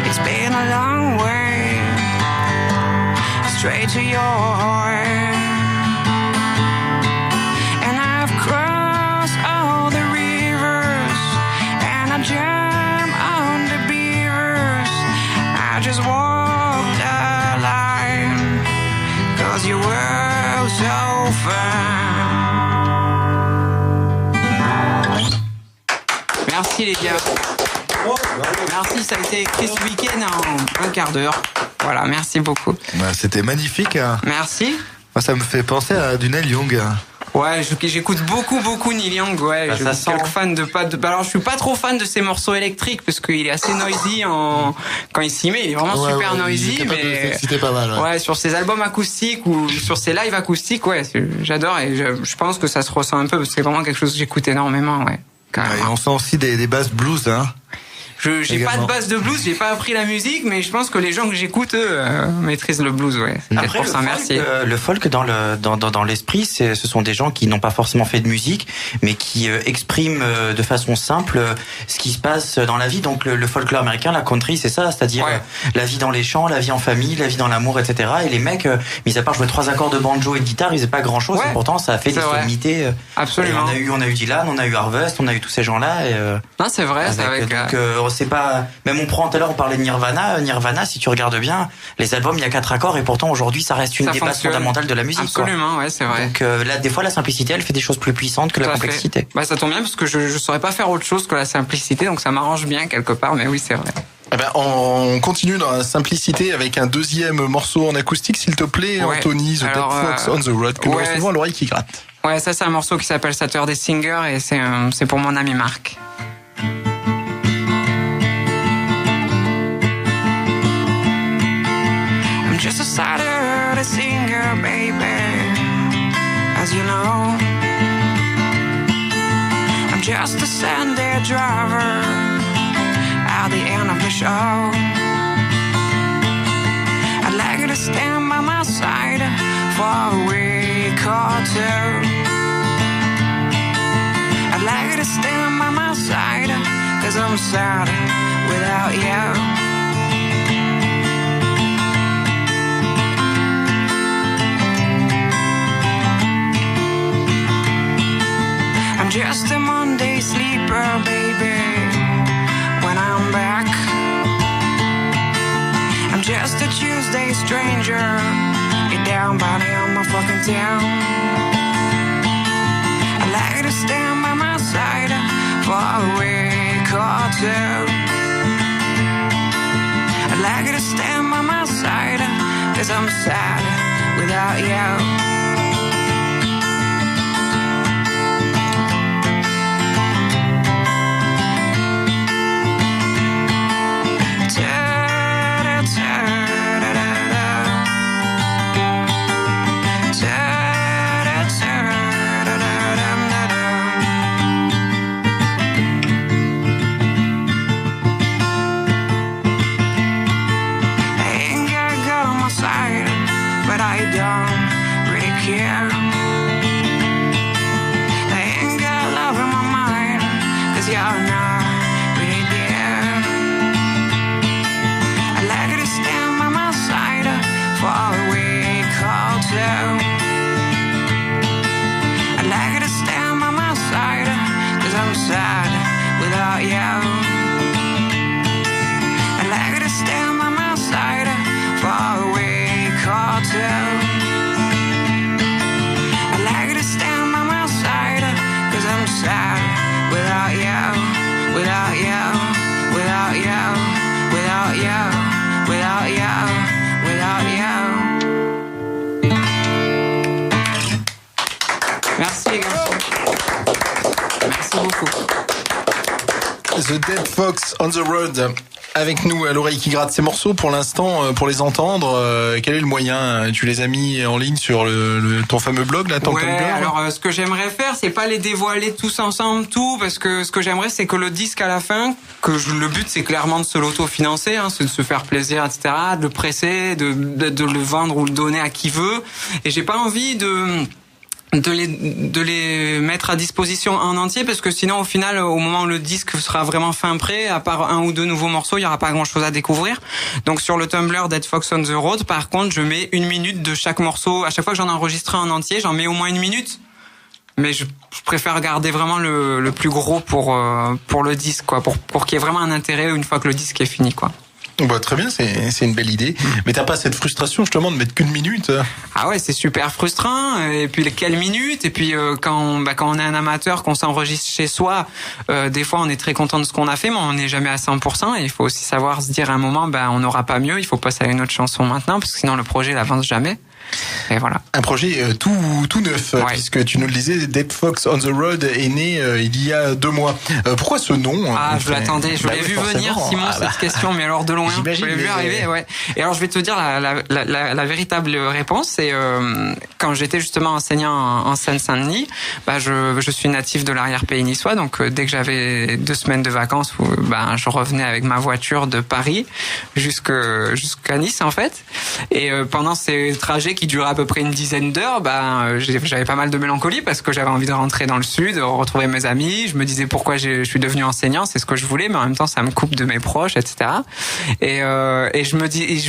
Speaker 8: It's been a long way straight to your heart. And I've crossed all the rivers, and I jumped on the beavers. I just walked the line, 'cause you were so fun.
Speaker 4: Merci les gars. Merci, ça a été écrit ce week-end en un quart d'heure. Voilà, merci beaucoup.
Speaker 2: C'était magnifique.
Speaker 4: Merci.
Speaker 2: Moi, ça me fait penser à du Neil Young.
Speaker 4: Ouais, j'écoute beaucoup Neil Young. Ouais,
Speaker 9: Bah,
Speaker 4: je
Speaker 9: ça
Speaker 4: suis
Speaker 9: sent.
Speaker 4: quelques fan alors, je suis pas trop fan de ses morceaux électriques parce qu'il est assez noisy quand il s'y met. Il est vraiment super noisy, mais
Speaker 2: c'était pas mal.
Speaker 4: ouais, sur ses albums acoustiques ou sur ses lives acoustiques, ouais, j'adore et je pense que ça se ressent un peu parce que c'est vraiment quelque chose que j'écoute énormément, ouais.
Speaker 2: Et on sent aussi des basses blues, hein.
Speaker 4: J'ai pas de base de blues, j'ai pas appris la musique, mais je pense que les gens que j'écoute, maîtrisent le blues, ouais. C'est
Speaker 9: Après,
Speaker 4: pour ça, merci.
Speaker 9: le folk dans l'esprit, ce sont des gens qui n'ont pas forcément fait de musique, mais qui expriment de façon simple ce qui se passe dans la vie. Donc le folklore américain, la country, c'est ça, c'est-à-dire la vie dans les champs, la vie en famille, la vie dans l'amour, etc. Et les mecs, mis à part jouer 3 accords de banjo et de guitare, ils faisaient pas grand-chose.
Speaker 4: Ouais,
Speaker 9: et pourtant, ça a fait des
Speaker 4: vrai.
Speaker 9: sonorités.
Speaker 4: Absolument.
Speaker 9: On a eu Dylan, on a eu Harvest, on a eu tous ces gens-là. Et,
Speaker 4: Non, c'est vrai, c'est avec.
Speaker 9: donc c'est pas. Même tout à l'heure on parlait de Nirvana. Nirvana, si tu regardes bien, les albums il y a 4 accords et pourtant aujourd'hui ça reste une
Speaker 4: Ça
Speaker 9: des bases
Speaker 4: fonctionne.
Speaker 9: fondamentales de la musique.
Speaker 4: Absolument, ouais, c'est vrai.
Speaker 9: Donc là, des fois la simplicité elle fait des choses plus puissantes que
Speaker 4: Tout
Speaker 9: la
Speaker 4: à fait.
Speaker 9: complexité.
Speaker 4: Bah, ça tombe bien parce que je saurais pas faire autre chose que la simplicité, donc ça m'arrange bien quelque part, mais oui, c'est vrai.
Speaker 3: Eh ben, on continue dans la simplicité avec un deuxième morceau en acoustique, s'il te plaît,
Speaker 4: Ouais.
Speaker 3: Anthony, The
Speaker 4: Alors,
Speaker 3: Dead Fox on the Road, que nous
Speaker 4: ouais,
Speaker 3: recevons à l'oreille qui gratte.
Speaker 4: Ouais, ça c'est un morceau qui s'appelle Saturday Singer et c'est pour mon ami Marc.
Speaker 8: I'm just a Saturday singer, baby, as you know. I'm just a Sunday driver at the end of the show. I'd like you to stand by my side for a week or two. I'd like you to stand by my side, 'cause I'm sad without you. I'm just a Monday sleeper, baby. When I'm back, I'm just a Tuesday stranger. Get down, body on my fucking town. I like to stand by my side for a week or two. I like to stand by my side, 'cause I'm sad without you.
Speaker 3: The Dead Fox on the Road avec nous à l'oreille qui gratte. Ces morceaux pour l'instant, pour les entendre, quel est le moyen? Tu les as mis en ligne sur ton fameux blog là, ton
Speaker 4: ouais,
Speaker 3: Tumblr?
Speaker 4: Alors ce que j'aimerais faire, c'est pas les dévoiler tous ensemble, parce que ce que j'aimerais, c'est que le disque à la fin, le but c'est clairement de se l'auto-financer, c'est de se faire plaisir, etc., de le presser, de le vendre ou le donner à qui veut. Et j'ai pas envie de les mettre à disposition en entier, parce que sinon au final, au moment où le disque sera vraiment fin prêt, à part 1 ou 2 nouveaux morceaux, il y aura pas grand chose à découvrir. Donc sur le Tumblr Dead Fox on the Road, par contre, je mets 1 minute de chaque morceau. À chaque fois que j'en enregistre un en entier, j'en mets au moins 1 minute. Mais je préfère garder vraiment le plus gros pour le disque, quoi, pour qu'il y ait vraiment un intérêt une fois que le disque est fini, quoi.
Speaker 3: Bah, très bien, c'est une belle idée. Mais t'as pas cette frustration justement de mettre qu'une minute?
Speaker 4: Ah ouais, c'est super frustrant. Et puis quelle minute? Et puis quand on est un amateur, qu'on s'enregistre chez soi, des fois on est très content de ce qu'on a fait, mais on n'est jamais à 100%. Et il faut aussi savoir se dire à un moment, on n'aura pas mieux. Il faut passer à une autre chanson maintenant, parce que sinon le projet n'avance jamais. Et voilà.
Speaker 3: Un projet tout neuf, ouais. Puisque tu nous le disais, Dead Fox on the Road est né il y a 2 mois. Pourquoi ce nom?
Speaker 4: Je l'attendais, je l'ai vu venir, Simon, cette question, mais alors de loin. Je l'ai vu arriver, ouais. Et alors je vais te dire la véritable réponse, c'est quand j'étais justement enseignant en Seine-Saint-Denis, je suis natif de l'arrière-pays niçois, donc dès que j'avais 2 semaines de vacances, je revenais avec ma voiture de Paris jusqu'à Nice en fait. Et pendant ces trajets qui durait à peu près une dizaine d'heures, j'avais pas mal de mélancolie parce que j'avais envie de rentrer dans le sud, retrouver mes amis. Je me disais pourquoi je suis devenu enseignant, c'est ce que je voulais, mais en même temps ça me coupe de mes proches, etc. Et je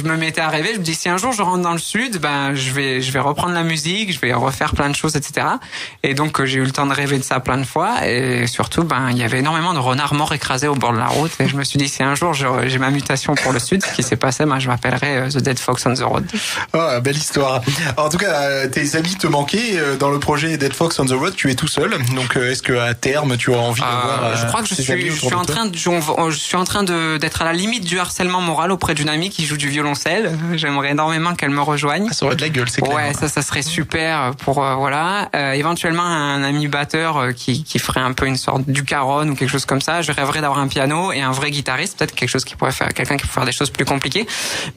Speaker 4: me mettais à rêver. Je me dis si un jour je rentre dans le sud, je vais reprendre la musique, je vais refaire plein de choses, etc. Et donc j'ai eu le temps de rêver de ça plein de fois. Et surtout, il y avait énormément de renards morts écrasés au bord de la route. Et je me suis dit si un jour j'ai ma mutation pour le sud, ce qui s'est passé, je m'appellerai The Dead Fox on the Road.
Speaker 3: Oh, belle histoire. En tout cas, tes amis te manquaient dans le projet Dead Fox on the Road. Tu es tout seul, donc est-ce que à terme tu auras envie d'avoir
Speaker 4: je crois que je suis en train d'être à la limite du harcèlement moral auprès d'une amie qui joue du violoncelle. J'aimerais énormément qu'elle me rejoigne.
Speaker 3: Ça aurait de la gueule, c'est clair.
Speaker 4: Ouais, ça serait super pour éventuellement un ami batteur qui ferait un peu une sorte du Caron ou quelque chose comme ça. Je rêverais d'avoir un piano et un vrai guitariste, peut-être quelqu'un qui pourrait faire des choses plus compliquées.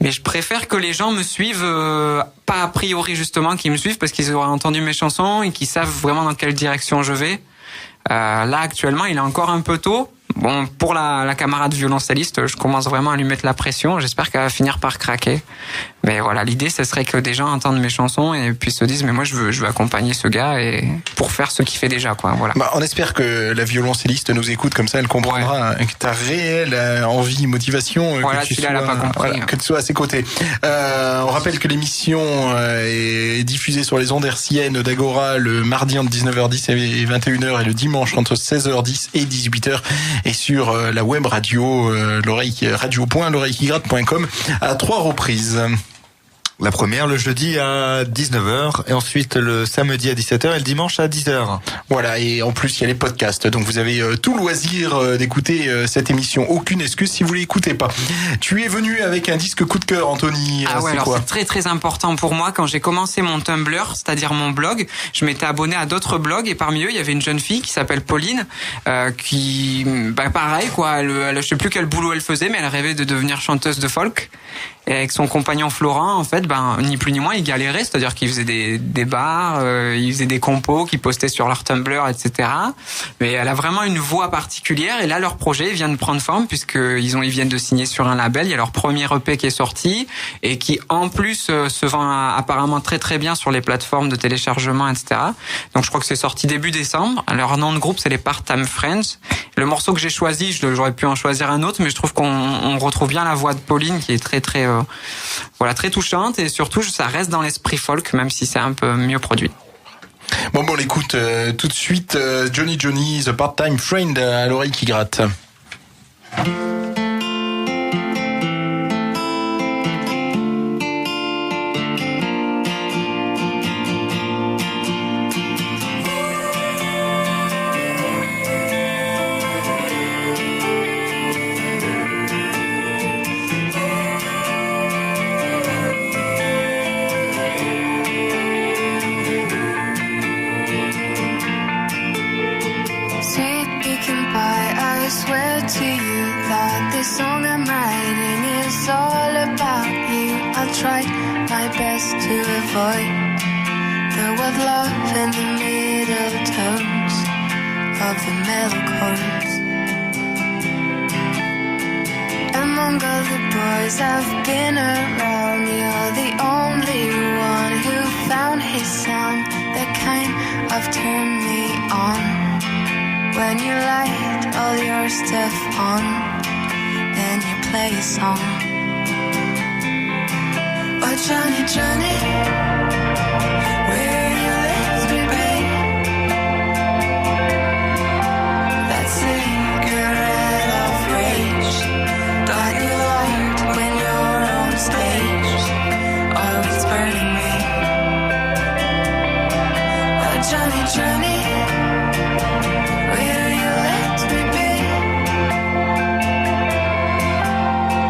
Speaker 4: Mais je préfère que les gens me suivent, pas a priori justement qu'ils me suivent parce qu'ils auraient entendu mes chansons et qu'ils savent vraiment dans quelle direction je vais. Là actuellement il est encore un peu tôt. Bon, pour la camarade violoncelliste, je commence vraiment à lui mettre la pression. J'espère qu'elle va finir par craquer. Mais voilà, l'idée, ce serait que des gens entendent mes chansons et puis se disent, mais moi, je veux accompagner ce gars et pour faire ce qu'il fait déjà, quoi. Voilà.
Speaker 3: Bah, on espère que la violoncelliste nous écoute, comme ça elle comprendra que t'as réelle envie, motivation,
Speaker 4: Voilà,
Speaker 3: que tu
Speaker 4: celui-là, elle a pas compris.
Speaker 3: voilà, que tu sois à ses côtés. On rappelle que l'émission est diffusée sur les ondes hertziennes d'Agora le mardi entre 19h10 et 21h et le dimanche entre 16h10 et 18h et sur la web radio radio.l'oreillequigratte.com à 3 reprises.
Speaker 2: La première le jeudi à 19h et ensuite le samedi à 17h et le dimanche à 10h.
Speaker 3: Voilà, et en plus il y a les podcasts, donc vous avez tout loisir d'écouter cette émission. Aucune excuse si vous l'écoutez pas. Tu es venu avec un disque coup de cœur, Anthony.
Speaker 4: Ah ouais,
Speaker 3: c'est
Speaker 4: alors
Speaker 3: quoi?
Speaker 4: c'est très très important pour moi. Quand j'ai commencé mon Tumblr, c'est-à-dire mon blog, je m'étais abonné à d'autres blogs et parmi eux il y avait une jeune fille qui s'appelle Pauline, qui, pareil quoi, je sais plus quel boulot elle faisait, mais elle rêvait de devenir chanteuse de folk. Et avec son compagnon Florent, en fait, ni plus ni moins, ils galéraient, c'est-à-dire qu'ils faisaient des bars, ils faisaient des compos, qu'ils postaient sur leur Tumblr, etc. Mais elle a vraiment une voix particulière, et là, leur projet vient de prendre forme, puisqu'ils viennent de signer sur un label, il y a leur premier EP qui est sorti, et qui, en plus, se vend apparemment très très bien sur les plateformes de téléchargement, etc. Donc je crois que c'est sorti début décembre. Leur nom de groupe, c'est les Part-Time Friends. Le morceau que j'ai choisi, j'aurais pu en choisir un autre, mais je trouve qu'on retrouve bien la voix de Pauline, qui est très très très touchante, et surtout ça reste dans l'esprit folk, même si c'est un peu mieux produit.
Speaker 3: Bon, on l'écoute tout de suite. Johnny, The Part-Time Friend à l'oreille qui gratte.
Speaker 8: Sweet pecan pie, I swear to you that this song I'm writing is all about you. I'll try my best to avoid the word love in the middle tones of the mellow chords. Among all the boys I've been around, you're the only one who found his sound that kind of turned me on. When you light all your stuff on and you play a song. Oh Johnny, Johnny, will you let me be that cigarette of rage that you light when you're on stage? Oh, it's burning me. Oh Johnny, Johnny, will you let me be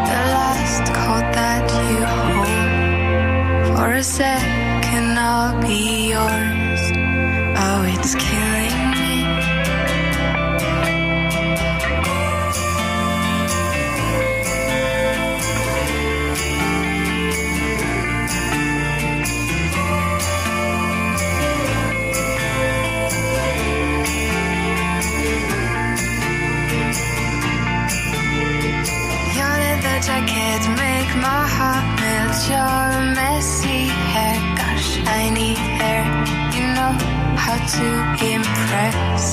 Speaker 8: the last coat that you hold? For a second I'll be yours. Oh, it's killing me. Your leather jacket make my heart melt. Your messy hair, gosh, I need hair. You know how to impress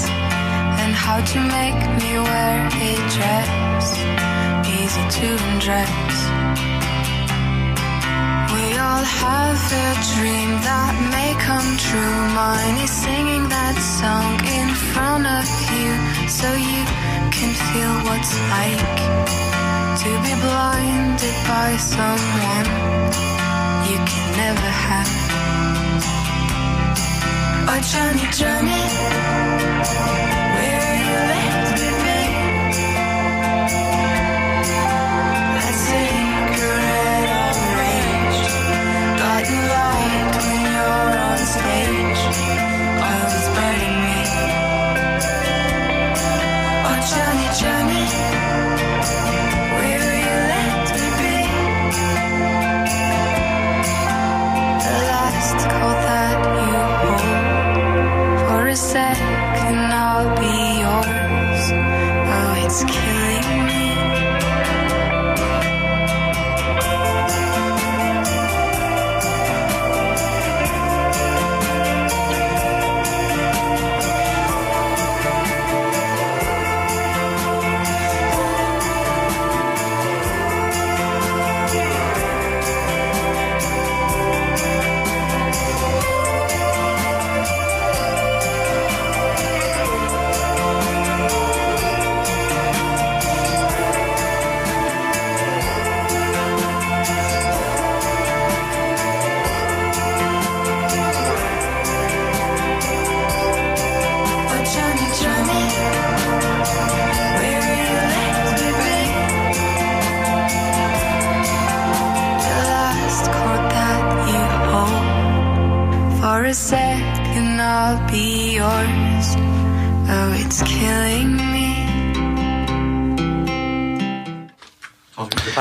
Speaker 8: and how to make me wear a dress. Easy to undress. We all have a dream that may come true. Mine is singing that song in front of you, so you can feel what's like to be blinded by someone you can never have. Oh Johnny, Johnny, will you let me be that cigarette of rage that you light when you're on stage? Oh, it's burning me. Oh Johnny, Johnny, will you let me be the last call that you hold? For a second I'll a second I'll be yours. Oh, it's killing me.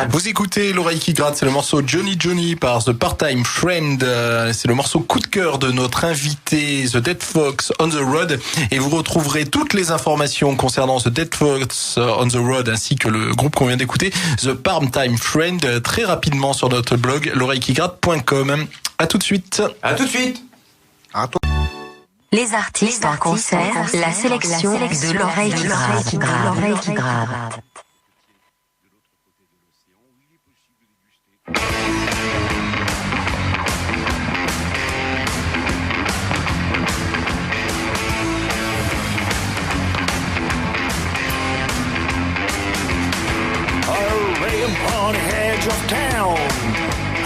Speaker 3: Vous écoutez l'oreille qui gratte, c'est le morceau Johnny Johnny par The Part-Time Friend. C'est le morceau coup de cœur de notre invité The Dead Fox on the Road. Et vous retrouverez toutes les informations concernant The Dead Fox on the Road ainsi que le groupe qu'on vient d'écouter, The Part-Time Friend, très rapidement sur notre blog l'oreillequigratte.com. À tout de suite.
Speaker 9: À tout de suite.
Speaker 5: Les artistes en concert, la sélection de l'oreille qui gratte.
Speaker 6: On the edge of town,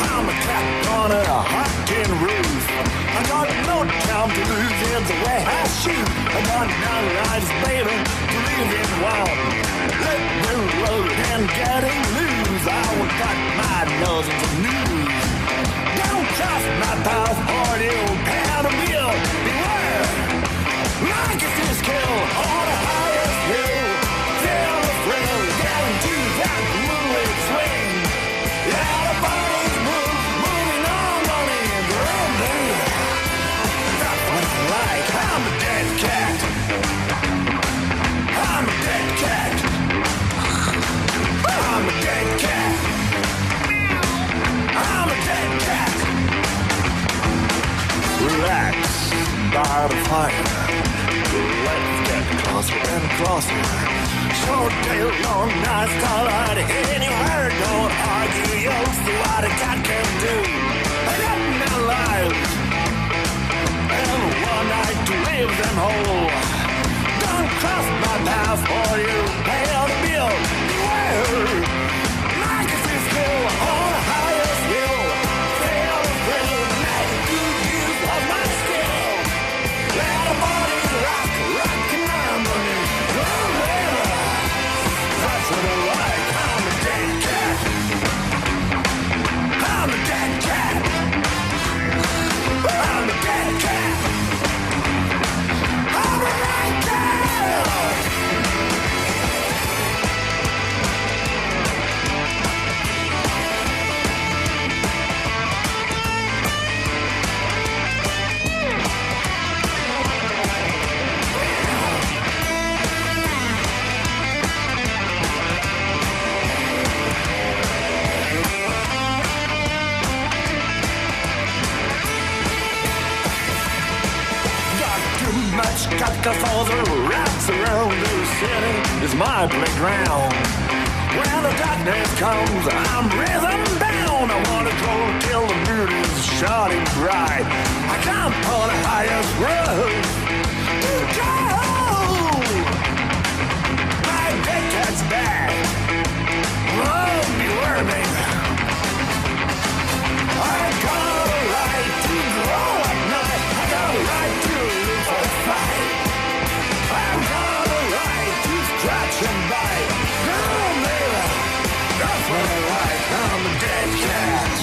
Speaker 6: I'm a cat on a hot tin roof. I got no time to lose in the way I shoot. I got 9 lives, baby, to live in one. Let me roll and getting loose. I got my nose in the news. Don't trust my path or you'll pay the bill. Beware, like a fish kill on the highest hill. Feel the thrill, guaranteed that moonlit swing. Yeah, the body's moving on in the room. That's what I like. I'm a dead cat. I'm a dead cat. I'm a dead cat. I'm a dead cat. Relax by the fire. Let's get closer and closer. Short tail, long nights, starlight anywhere. Don't argue, you'll see what a cat can do. I got 9 lives and 1 night to live them whole. Don't cross my path or you pay the bill. Beware, like a fish kill on the highest hill. Feel the thrill, make good use of my skill. Let the body rock, rockin' harmony. Oh, baby, that's what I like. I'm a dead cat. I'm a dead cat. I'm a dead cat. I'm a dead cat. Much got for the rats around the city is my playground. When the darkness comes, I'm rhythm bound. I wanna go till the moon is shining bright. I climb on the highest road to go. My dead cat's back. Oh, beware me. I got a right to grow at night. I got a right to live for fight. I've got a right to scratch and bite. Oh, baby, that's what I like. I'm a dead cat.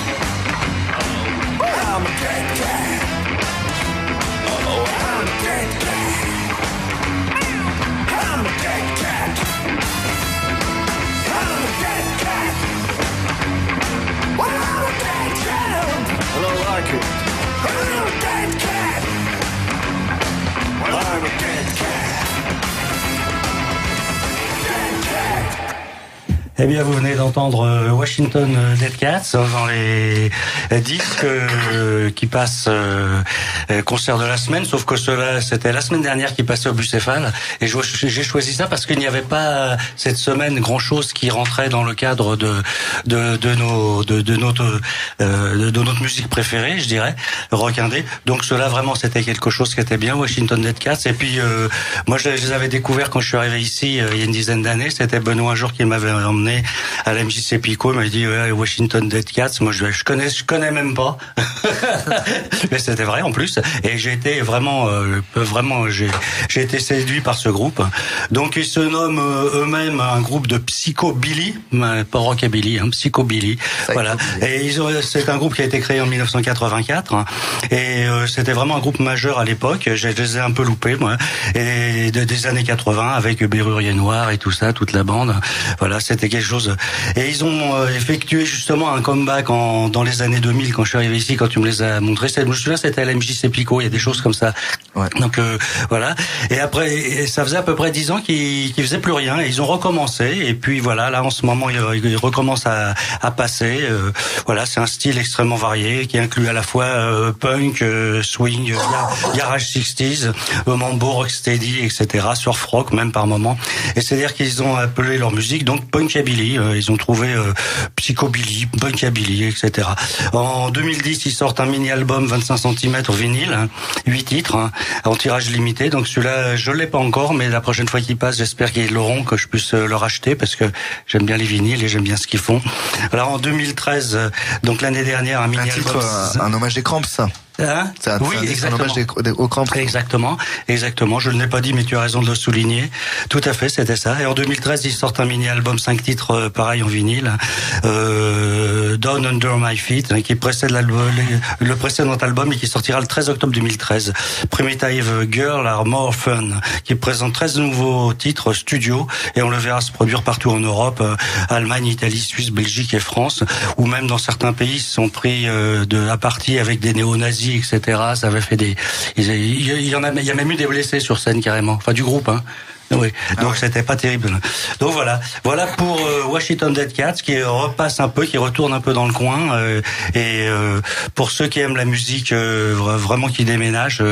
Speaker 6: I'm a dead cat. Oh, I'm a dead cat. I'm a dead cat. I'm a dead cat. Well, I'm a dead cat. I don't like it. I'm a dead cat. Well, I'm a dead cat. Dead cat.
Speaker 1: Eh bien, vous venez d'entendre Washington Dead Cats dans les disques qui passent concert de la semaine, sauf que cela, c'était la semaine dernière qui passait au Bucéphale, et j'ai choisi ça parce qu'il n'y avait pas cette semaine grand chose qui rentrait dans le cadre de notre musique préférée, je dirais, rock indé. Donc cela vraiment c'était quelque chose qui était bien, Washington Dead Cats. Et puis moi je les avais découverts quand je suis arrivé ici il y a une dizaine d'années. C'était Benoît un jour qui m'avait emmené téléphoné à la MJC Pico, il m'a dit ouais, Washington Dead Cats. Moi, je connais même pas. Mais c'était vrai en plus. Et j'ai été vraiment, j'ai été séduit par ce groupe. Donc ils se nomment eux-mêmes un groupe de psychobilly, pas rockabilly, psychobilly. Voilà. Et c'est un groupe qui a été créé en 1984. Et c'était vraiment un groupe majeur à l'époque. Je les ai un peu loupés, moi. Et des années 80 avec Bérurier Noir et tout ça, toute la bande. Voilà, c'était quelque chose. Et ils ont effectué justement un comeback dans les années 2000 quand je suis arrivé ici, quand tu me les as montrés. Je me souviens, c'était à la MJC Pico. Il y a des choses comme ça. Ouais. Donc voilà. Et après, ça faisait à peu près 10 ans qu'ils faisaient plus rien. Et ils ont recommencé. Et puis voilà, là en ce moment, ils recommencent à passer. Voilà, c'est un style extrêmement varié qui inclut à la fois punk, swing, garage 60s, mambo, rocksteady, etc., surf rock même par moment. Et c'est-à-dire qu'ils ont appelé leur musique donc punkabilly. Ils ont trouvé psychobilly, punkabilly, etc. En 2010, ils sortent un mini-album 25 cm au vinyle, 8 titres, en tirage limité. Donc celui-là, je l'ai pas encore, mais la prochaine fois qu'il passe, j'espère qu'ils l'auront, que je puisse le racheter, parce que j'aime bien les vinyles et j'aime bien ce qu'ils font. Alors en 2013, donc l'année dernière, un mini-album...
Speaker 2: Un hommage des Cramps, ça.
Speaker 1: Hein? Oui, exactement.
Speaker 2: Au Cramps.
Speaker 1: Exactement. Je ne l'ai pas dit, mais tu as raison de le souligner. Tout à fait, c'était ça. Et en 2013, ils sortent un mini-album 5 titres, pareil en vinyle, Down Under My Feet, qui précède le précédent album et qui sortira le 13 octobre 2013. Primitive Girl are More Fun, qui présente 13 nouveaux titres studio, et on le verra se produire partout en Europe, Allemagne, Italie, Suisse, Belgique et France, ou même dans certains pays, ils se sont pris à partie avec des néo-nazis, etc. Ça avait fait il y a même eu des blessés sur scène carrément, enfin du groupe, Oui, donc c'était pas terrible. Donc voilà pour Washington Dead Cats qui repasse un peu, qui retourne un peu dans le coin. Et pour ceux qui aiment la musique vraiment qui déménage,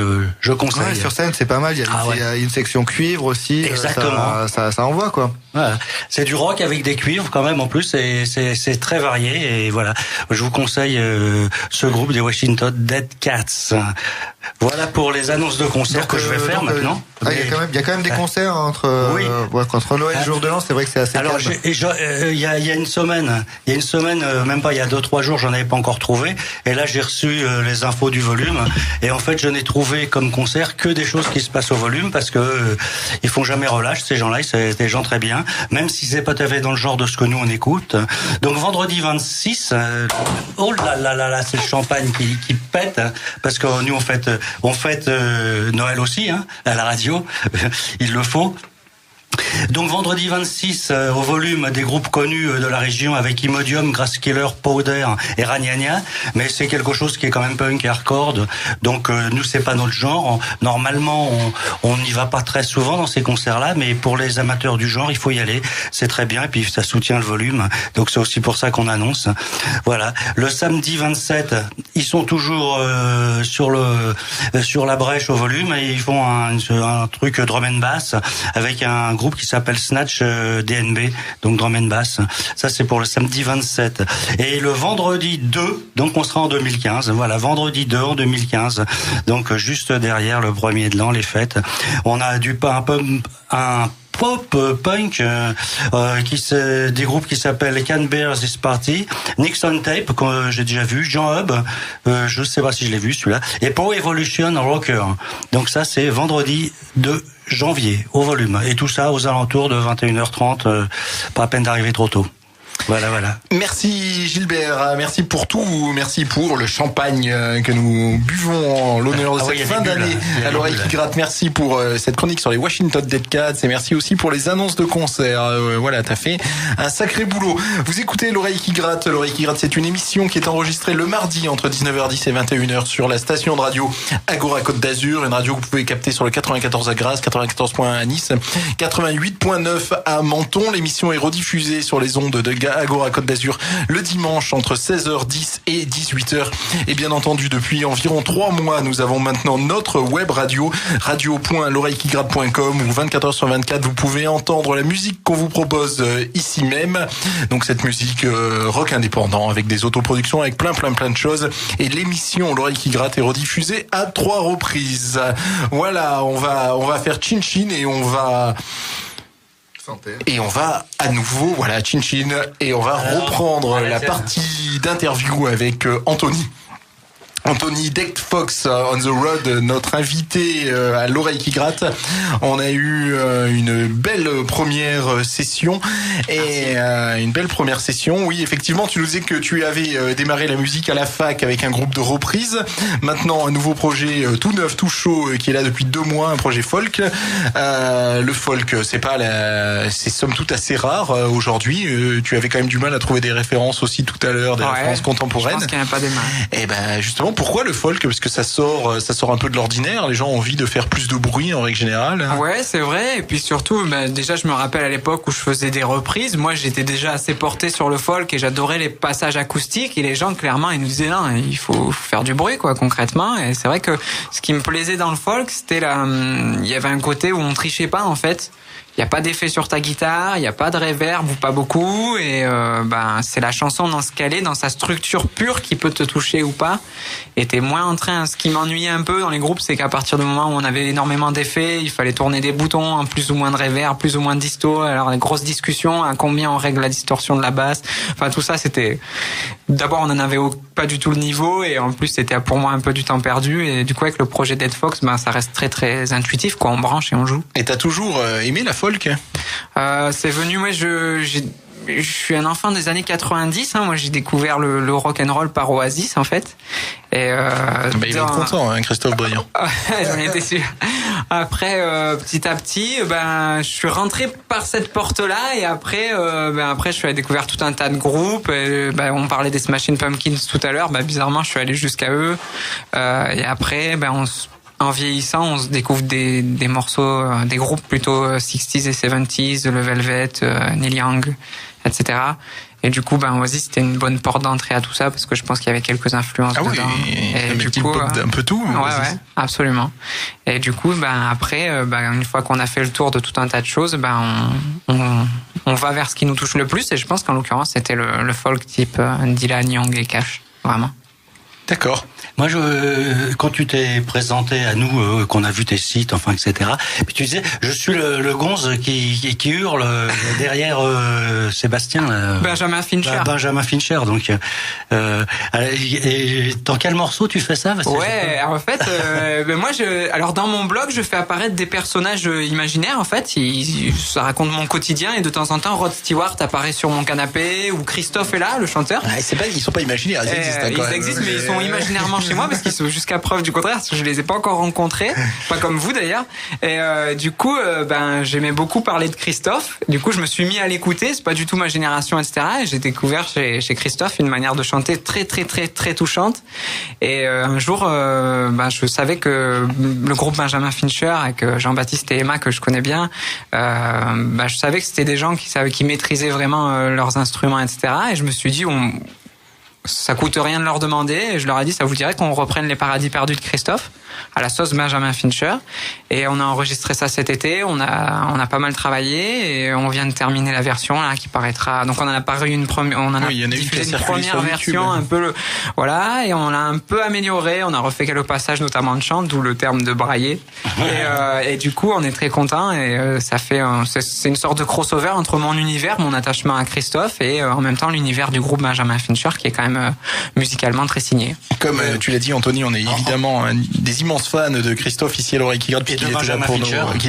Speaker 1: je conseille.
Speaker 2: Ouais, sur scène c'est pas mal. Il y a une section cuivre aussi.
Speaker 1: Exactement.
Speaker 2: Ça envoie quoi.
Speaker 1: Voilà. C'est du rock avec des cuivres quand même en plus. Et c'est très varié. Et voilà, je vous conseille ce groupe des Washington Dead Cats. Voilà pour les annonces de concerts que je vais faire maintenant.
Speaker 2: Il y a quand même des concerts entre Noël et jour de l'an, c'est vrai que c'est assez calme.
Speaker 1: Alors il y a une semaine, même pas il y a 2-3 jours, j'en avais pas encore trouvé, et là j'ai reçu les infos du volume, et en fait je n'ai trouvé comme concert que des choses qui se passent au volume, parce que ils font jamais relâche ces gens-là, c'est des gens très bien, même si c'est pas tout à fait dans le genre de ce que nous on écoute. Donc vendredi 26, oh là là, c'est le champagne qui pète, parce que nous on fête Noël aussi à la radio. Il le faut. Donc vendredi 26 au volume des groupes connus de la région avec Imodium, Grasskiller, Powder et Ragnagna, mais c'est quelque chose qui est quand même punk et hardcore. Donc nous c'est pas notre genre. Normalement on n'y va pas très souvent dans ces concerts-là, mais pour les amateurs du genre il faut y aller. C'est très bien et puis ça soutient le volume. Donc c'est aussi pour ça qu'on annonce. Voilà. Le samedi 27 ils sont toujours sur la brèche au volume et ils font un truc drum and bass avec un groupe qui s'appelle Snatch DNB, donc drum and bass. Ça c'est pour le samedi 27. Et le vendredi 2, donc on sera en 2015. Voilà, vendredi 2 en 2015. Donc juste derrière le premier de l'an, les fêtes. On a un pop punk des groupes qui s'appellent Can Bear This Party, Nixon Tape que j'ai déjà vu, Jean Hub, je sais pas si je l'ai vu celui-là, et Pro Evolution Rocker. Donc ça c'est vendredi 2 janvier au volume, et tout ça aux alentours de 21h30, pas à peine d'arriver trop tôt. Voilà.
Speaker 3: Merci Gilbert, merci pour tout, merci pour le champagne que nous buvons en l'honneur de cette fin d'année à l'oreille qui gratte. Merci pour cette chronique sur les Washington Dead Cats et merci aussi pour les annonces de concerts. Voilà, t'as fait un sacré boulot. Vous écoutez l'oreille qui gratte. L'oreille qui gratte, c'est une émission qui est enregistrée le mardi entre 19h10 et 21h sur la station de radio Agora Côte d'Azur, une radio que vous pouvez capter sur le 94 à Grasse, 94.1 à Nice, 88.9 à Menton. L'émission est rediffusée sur les ondes de Agora Côte d'Azur le dimanche entre 16h10 et 18h. Et bien entendu, depuis environ 3 mois, nous avons maintenant notre web radio, radio.l'oreillequigratte.com, où 24h/24, vous pouvez entendre la musique qu'on vous propose ici même. Donc cette musique rock indépendant, avec des autoproductions, avec plein de choses. Et l'émission L'oreille qui gratte est rediffusée à 3 reprises. Voilà, on va faire chin-chin et on va Et on va à nouveau, voilà, Chin Chin, et on va reprendre la partie d'interview avec Anthony. Anthony Deck-Fox on the road, notre invité à l'oreille qui gratte. On a eu une belle première session et oui, effectivement, tu nous disais que tu avais démarré la musique à la fac avec un groupe de reprises. Maintenant, un nouveau projet tout neuf, tout chaud, qui est là depuis 2 mois, un projet folk. Le folk, c'est somme toute assez rare aujourd'hui. Tu avais quand même du mal à trouver des références aussi tout à l'heure, des références contemporaines.
Speaker 4: Je pense qu'il n'y en a pas des mains.
Speaker 3: Et ben justement, pourquoi le folk? Parce que ça sort un peu de l'ordinaire. Les gens ont envie de faire plus de bruit en règle générale.
Speaker 4: Ouais, c'est vrai. Et puis surtout, déjà, je me rappelle à l'époque où je faisais des reprises. Moi, j'étais déjà assez porté sur le folk et j'adorais les passages acoustiques. Et les gens, clairement, ils nous disaient non, il faut faire du bruit, quoi, concrètement. Et c'est vrai que ce qui me plaisait dans le folk, c'était il y avait un côté où on trichait pas, en fait. Il y a pas d'effet sur ta guitare, il y a pas de reverb ou pas beaucoup, et c'est la chanson dans ce qu'elle est, dans sa structure pure qui peut te toucher ou pas. Et t'es moins en train. Ce qui m'ennuyait un peu dans les groupes, c'est qu'à partir du moment où on avait énormément d'effets, il fallait tourner des boutons, en plus ou moins de reverb, plus ou moins de disto. Alors les grosses discussions, à combien on règle la distorsion de la basse. Enfin tout ça, c'était. D'abord, on en avait pas du tout le niveau, et en plus c'était pour moi un peu du temps perdu. Et du coup, avec le projet Dead Fox, ça reste très très intuitif, quoi. On branche et on joue.
Speaker 3: Et t'as toujours aimé la folk?
Speaker 4: C'est venu, moi je suis un enfant des années 90, hein. Moi j'ai découvert le rock and roll par Oasis, en fait. Et
Speaker 3: il va être content, hein, Christophe Briand.
Speaker 4: J'en étais sûr. Après, petit à petit, je suis rentré par cette porte-là, et après, je suis allé découvrir tout un tas de groupes. Et, on parlait des Smashing Pumpkins tout à l'heure. Bizarrement, je suis allé jusqu'à eux. Et après, en vieillissant, on se découvre des morceaux, des groupes plutôt 60s et 70s, le Velvet, Neil Young, etc. Et du coup, Oasis, c'était une bonne porte d'entrée à tout ça, parce que je pense qu'il y avait quelques influences dedans.
Speaker 3: Et du coup, un peu tout.
Speaker 4: Ouais, absolument. Et du coup, après, une fois qu'on a fait le tour de tout un tas de choses, on va vers ce qui nous touche le plus. Et je pense qu'en l'occurrence, c'était le folk type Dylan, Young et Cash, vraiment.
Speaker 3: D'accord.
Speaker 1: Moi, quand tu t'es présenté à nous, qu'on a vu tes sites, enfin, etc., puis tu disais, je suis le gonze qui hurle derrière Sébastien.
Speaker 4: Benjamin Fincher.
Speaker 1: Benjamin Fincher. Donc, et dans quel morceau tu fais ça?
Speaker 4: Ouais, alors, en fait, alors dans mon blog, je fais apparaître des personnages imaginaires. En fait, ça raconte mon quotidien, et de temps en temps, Rod Stewart apparaît sur mon canapé, ou Christophe est là, le chanteur.
Speaker 3: Ils sont pas imaginaires, ils existent.
Speaker 4: Ils existent, mais ils sont imaginairement chez moi, parce qu'ils sont jusqu'à preuve du contraire, parce que je les ai pas encore rencontrés, pas comme vous d'ailleurs. Et du coup, j'aimais beaucoup parler de Christophe. Du coup, je me suis mis à l'écouter. C'est pas du tout ma génération, etc. Et j'ai découvert chez Christophe une manière de chanter très très très très touchante. Et un jour, je savais que le groupe Benjamin Fincher, avec Jean-Baptiste et Emma, que je connais bien, je savais que c'était des gens qui maîtrisaient vraiment leurs instruments, etc. Et je me suis dit, ça coûte rien de leur demander, et je leur ai dit, ça vous dirait qu'on reprenne Les Paradis Perdus de Christophe à la sauce Benjamin Fincher. Et on a enregistré ça cet été, on a pas mal travaillé, et on vient de terminer la version là qui paraîtra. Donc on en a paru une première, diffusé une première version, un peu voilà, et on l'a un peu amélioré, on a refait quelques passages notamment de chant, d'où le terme de brailler. Et du coup, on est très content, et ça fait c'est une sorte de crossover entre mon univers, mon attachement à Christophe, et en même temps l'univers du groupe Benjamin Fincher, qui est quand même musicalement très signé.
Speaker 3: Comme tu l'as dit, Anthony, on est évidemment des immenses fans de Christophe ici à l'oreille qui gratte, puisqu'il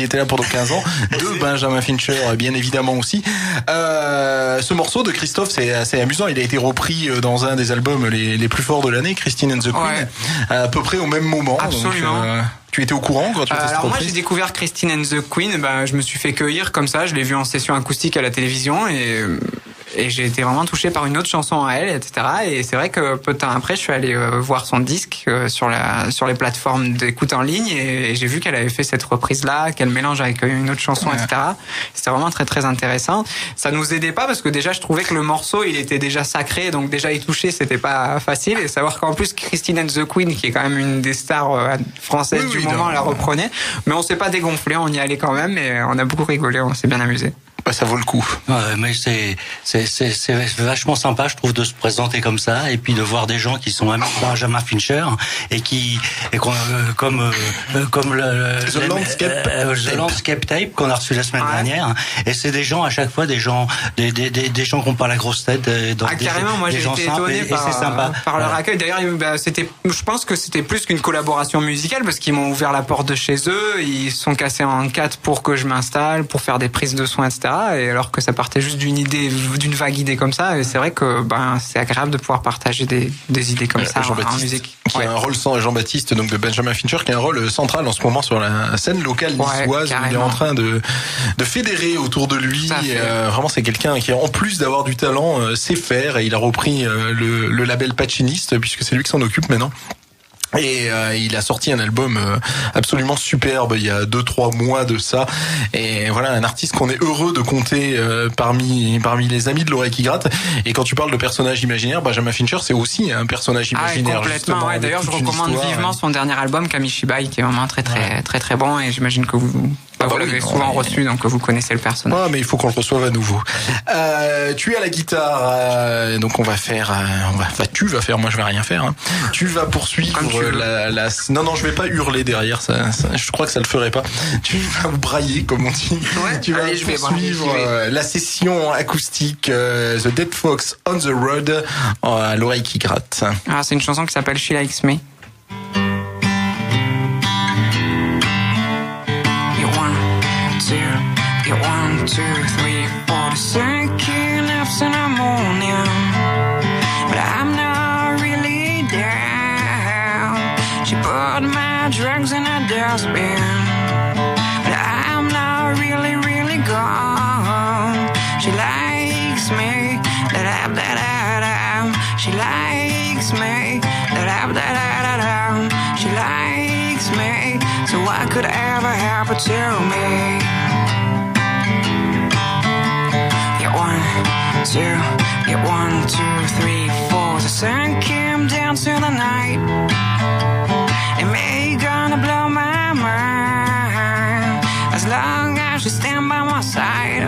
Speaker 3: était là pour nos 15 ans, de Benjamin Fincher bien évidemment aussi. Ce morceau de Christophe, c'est assez amusant, il a été repris dans un des albums les plus forts de l'année, Christine and the Queen, à peu près au même moment.
Speaker 4: Absolument.
Speaker 3: Donc, tu étais au courant quand tu étais
Speaker 4: alors moi j'ai découvert Christine and the Queen, je me suis fait cueillir comme ça, je l'ai vu en session acoustique à la télévision, et j'ai été vraiment touché par une autre chanson à elle, etc. Et c'est vrai que peu de temps après, je suis allé voir son disque sur les plateformes d'écoute en ligne, et j'ai vu qu'elle avait fait cette reprise-là, qu'elle mélange avec une autre chanson, etc. C'était vraiment très très intéressant. Ça nous aidait pas, parce que déjà je trouvais que le morceau il était déjà sacré, donc déjà y toucher c'était pas facile, et savoir qu'en plus Christine and the Queen, qui est quand même une des stars françaises du moment, la reprenait. Mais on s'est pas dégonflé, on y allait quand même, et on a beaucoup rigolé, on s'est bien amusé.
Speaker 3: Bah, ça vaut le coup.
Speaker 1: Ouais, mais c'est vachement sympa, je trouve, de se présenter comme ça et puis de voir des gens qui sont amis de Benjamin Fincher et comme The Landscape Tape qu'on a reçu la semaine dernière. Et c'est des gens à chaque fois des gens qui ont pas la grosse tête,
Speaker 4: carrément. Moi, j'ai été étonné par leur accueil. D'ailleurs, je pense que c'était plus qu'une collaboration musicale parce qu'ils m'ont ouvert la porte de chez eux. Ils sont cassés en 4 pour que je m'installe, pour faire des prises de soins, etc. Et alors que ça partait juste d'une vague idée comme ça, et c'est vrai que c'est agréable de pouvoir partager des idées comme ça en musique.
Speaker 3: Qui a un rôle Jean-Baptiste donc de Benjamin Fincher, qui a un rôle central en ce moment sur la scène locale niçoise. Il est en train de fédérer autour de lui. Vraiment, c'est quelqu'un qui, en plus d'avoir du talent, sait faire, et il a repris le label Pachiniste puisque c'est lui qui s'en occupe maintenant. Et il a sorti un album absolument superbe il y a 2-3 mois de ça, et voilà, un artiste qu'on est heureux de compter parmi les amis de l'oreille qui gratte. Et quand tu parles de personnage imaginaire, Benjamin Fincher c'est aussi un personnage imaginaire.
Speaker 4: Complètement. Ouais. D'ailleurs, je recommande vivement son dernier album Kamishibai, qui est vraiment très très bon, et j'imagine que vous l'avez souvent reçu, donc vous connaissez le personnage.
Speaker 3: Ah, mais il faut qu'on le reçoive à nouveau. Tu es à la guitare, donc tu vas faire, moi je vais rien faire. Hein. Tu vas poursuivre Non, je vais pas hurler derrière, ça, je crois que ça le ferait pas. Tu vas brailler, comme on dit.
Speaker 4: Ouais,
Speaker 3: tu vas poursuivre la session acoustique The Dead Fox on the Road à l'oreille qui gratte.
Speaker 4: Ah, c'est une chanson qui s'appelle She Likes Me. You 1, 2, 3, 4, the second ups in the morning, but I'm not really down. She put my drugs in a dustbin, but I'm not really gone. She likes me, da-da-da-da-da. She likes me, da-da-da-da-da. She likes me, so what could ever happen to me? 1, 2, 3, 4. The sun came down to the night. It may gonna blow my mind. As long as you stand by my side,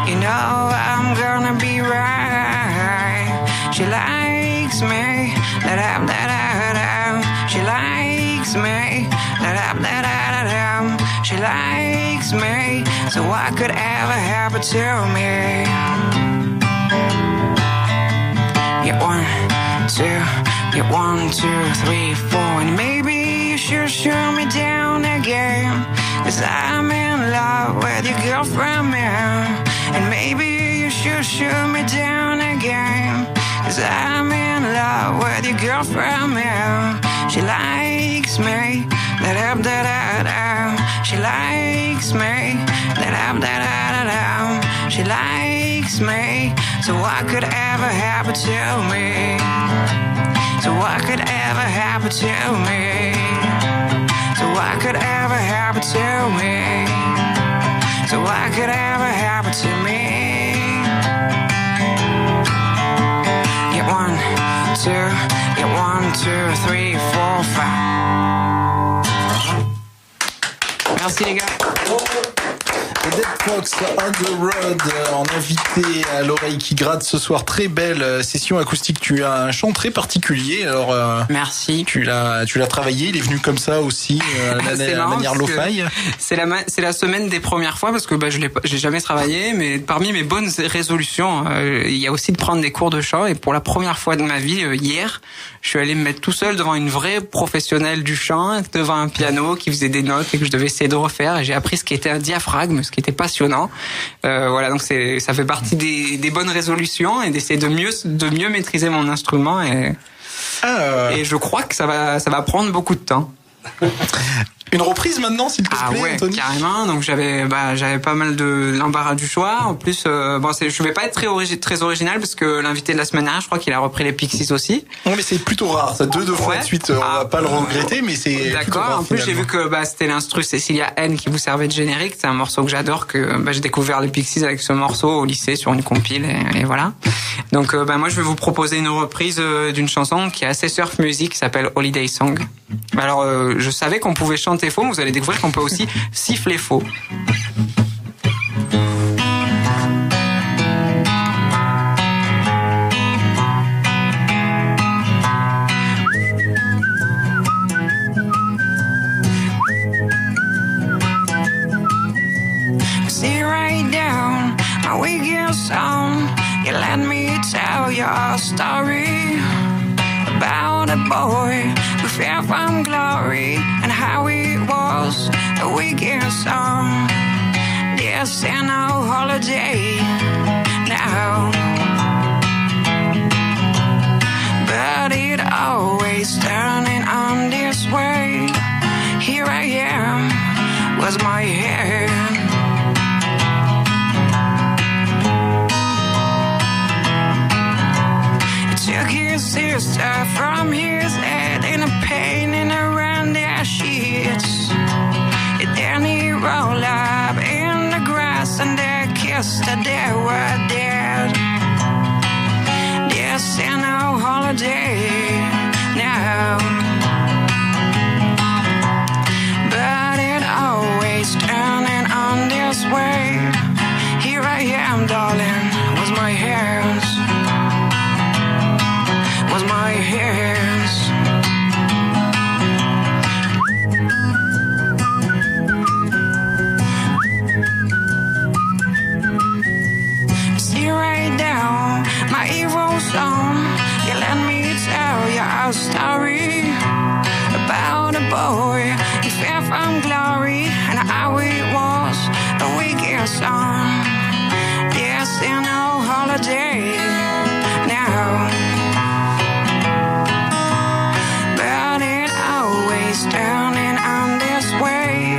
Speaker 4: you know I'm gonna be right. She likes me, da-da-da-da-da. She likes me, da-da-da-da-da. She likes me, so what could ever happen to me? Yeah, 1, 2, yeah, 1, 2, 3, 4. And maybe you should shoot me down again, 'cause I'm in love with your girlfriend, man. And maybe you should shoot me down again, 'cause I'm in love with your girlfriend, man. She likes me, da-da-da-da-da. She likes me, da-da-da-da-da. She likes me, so what could ever happen to me? So what could ever happen to me? So what could ever happen to me? So what could ever happen to me? Yeah, 1, 2, yeah, 1, 2, 3, 4, 5. Merci les gars.
Speaker 3: The Dead Fox on the Road en invité à l'oreille qui gratte ce soir. Très belle session acoustique. Tu as un chant très particulier. Alors
Speaker 4: merci.
Speaker 3: Tu l'as travaillé. Il est venu comme ça aussi la manière lo-fi.
Speaker 4: C'est la semaine des premières fois parce que j'ai jamais travaillé, mais parmi mes bonnes résolutions, il y a aussi de prendre des cours de chant. Et pour la première fois de ma vie, hier, je suis allé me mettre tout seul devant une vraie professionnelle du chant, devant un piano qui faisait des notes et que je devais essayer de refaire. Et j'ai appris ce qu'était un diaphragme, ce qui était passionnant. Voilà, donc ça fait partie des bonnes résolutions et d'essayer de mieux maîtriser mon instrument. Et je crois que ça va prendre beaucoup de temps.
Speaker 3: Une reprise maintenant, s'il te plaît,
Speaker 4: ouais,
Speaker 3: Anthony.
Speaker 4: Carrément. Donc j'avais pas mal de l'embarras du choix. En plus, je vais pas être très original parce que l'invité de la semaine dernière, je crois qu'il a repris les Pixies aussi.
Speaker 3: Non, mais c'est plutôt rare. Ça deux fois de suite. On va pas le regretter, mais c'est.
Speaker 4: D'accord. En plus, j'ai vu que c'était l'instru Cecilia N qui vous servait de générique. C'est un morceau que j'adore. Que j'ai découvert les Pixies avec ce morceau au lycée sur une compile et voilà. Donc moi, je vais vous proposer une reprise d'une chanson qui est assez surf music, qui s'appelle Holiday Song. Alors, je savais qu'on pouvait chanter faux, mais vous allez découvrir qu'on peut aussi siffler faux.
Speaker 8: write down my weakest song. You let me tell your story about a boy who fell from glory and how it was a weakest song. There's no holiday now, but it always turning on this way. Here I am, was my head. Took his sister from his head in a pain and around their sheets. And then he rolled up in the grass and they kissed and they were dead. There's no holiday now, but it always turning on this way. Here I am, darling, was my hands, was my hands. See right down my evil song. You let me tell you a story about a boy who fell from glory and how it was a wicked song. There's no holiday now, but it always turning on this way.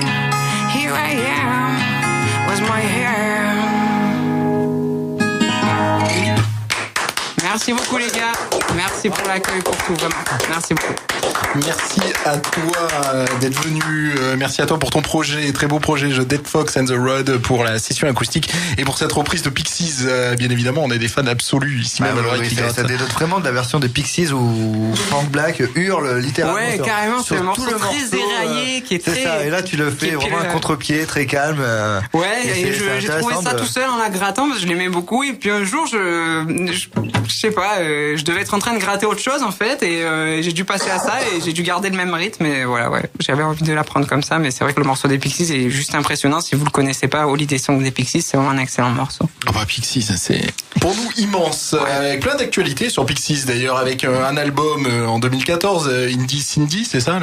Speaker 8: Here I am, was my hair.
Speaker 4: Merci beaucoup les gars. Merci pour l'accueil, pour tout, vraiment. Merci beaucoup.
Speaker 3: Merci à toi d'être venu. Merci à toi pour ton projet, très beau projet, Dead Fox and the Road, pour la session acoustique et pour cette reprise de Pixies. Bien évidemment, on est des fans absolus ici même à l'oreille qui gratte.
Speaker 2: Ça dénote vraiment de la version des Pixies où Frank Black hurle littéralement.
Speaker 4: Ouais, carrément, c'est un morceau très éraillé qui est très.
Speaker 2: C'est ça, et là tu le fais vraiment un contre-pied très calme.
Speaker 4: Ouais, et j'ai trouvé ça tout seul en la grattant parce que je l'aimais beaucoup. Et puis un jour, je sais pas, je devais être en train de gratter autre chose en fait, et j'ai dû passer à ça et j'ai dû garder le même rythme. Et voilà, ouais, j'avais envie de l'apprendre comme ça, mais c'est vrai que le morceau des Pixies est juste impressionnant. Si vous le connaissez pas, Holiday Song des Pixies, c'est vraiment un excellent morceau.
Speaker 3: Ah bah Pixies, c'est pour nous immense. Ouais. Avec plein d'actualités sur Pixies d'ailleurs, avec un album en 2014, Indie Cindy, c'est ça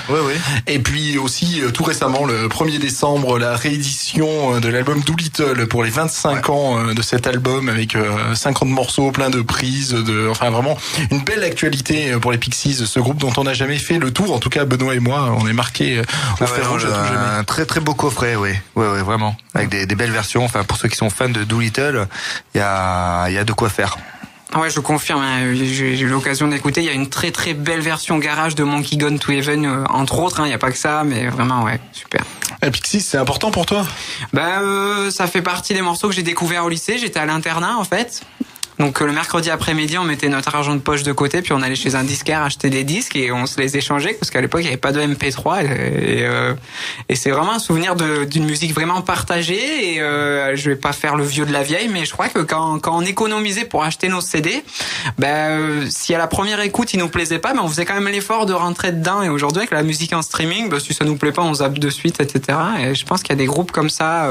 Speaker 2: Oui, oui.
Speaker 3: Et puis aussi tout récemment, le 1er décembre, la réédition de l'album Doolittle pour les 25 ans de cet album, avec 50 morceaux, plein de prises, enfin vraiment une belle actualité pour les Pixies, ce groupe dont on n'a jamais fait le tour. En tout cas, Benoît et moi, on est marqués au fer rouge à tout jamais.
Speaker 2: Un très très beau coffret, oui, vraiment, avec des belles versions. Enfin, pour ceux qui sont fans de Doolittle, il y a de quoi faire.
Speaker 4: Ouais, je confirme, hein, j'ai eu l'occasion d'écouter, il y a une très très belle version garage de Monkey Gone to Heaven, entre autres, il n'y a pas que ça, mais vraiment, ouais, super.
Speaker 3: Et Pixies, c'est important pour toi ?
Speaker 4: Ça fait partie des morceaux que j'ai découverts au lycée, j'étais à l'internat en fait. Donc le mercredi après-midi, on mettait notre argent de poche de côté, puis on allait chez un disquaire acheter des disques et on se les échangeait parce qu'à l'époque il n'y avait pas de MP3 et c'est vraiment un souvenir d'une musique vraiment partagée. Et je vais pas faire le vieux de la vieille, mais je crois que quand on économisait pour acheter nos CD, si à la première écoute il nous plaisait pas, on faisait quand même l'effort de rentrer dedans. Et aujourd'hui avec la musique en streaming, si ça nous plaît pas, on zappe de suite, etc. Et je pense qu'il y a des groupes comme ça,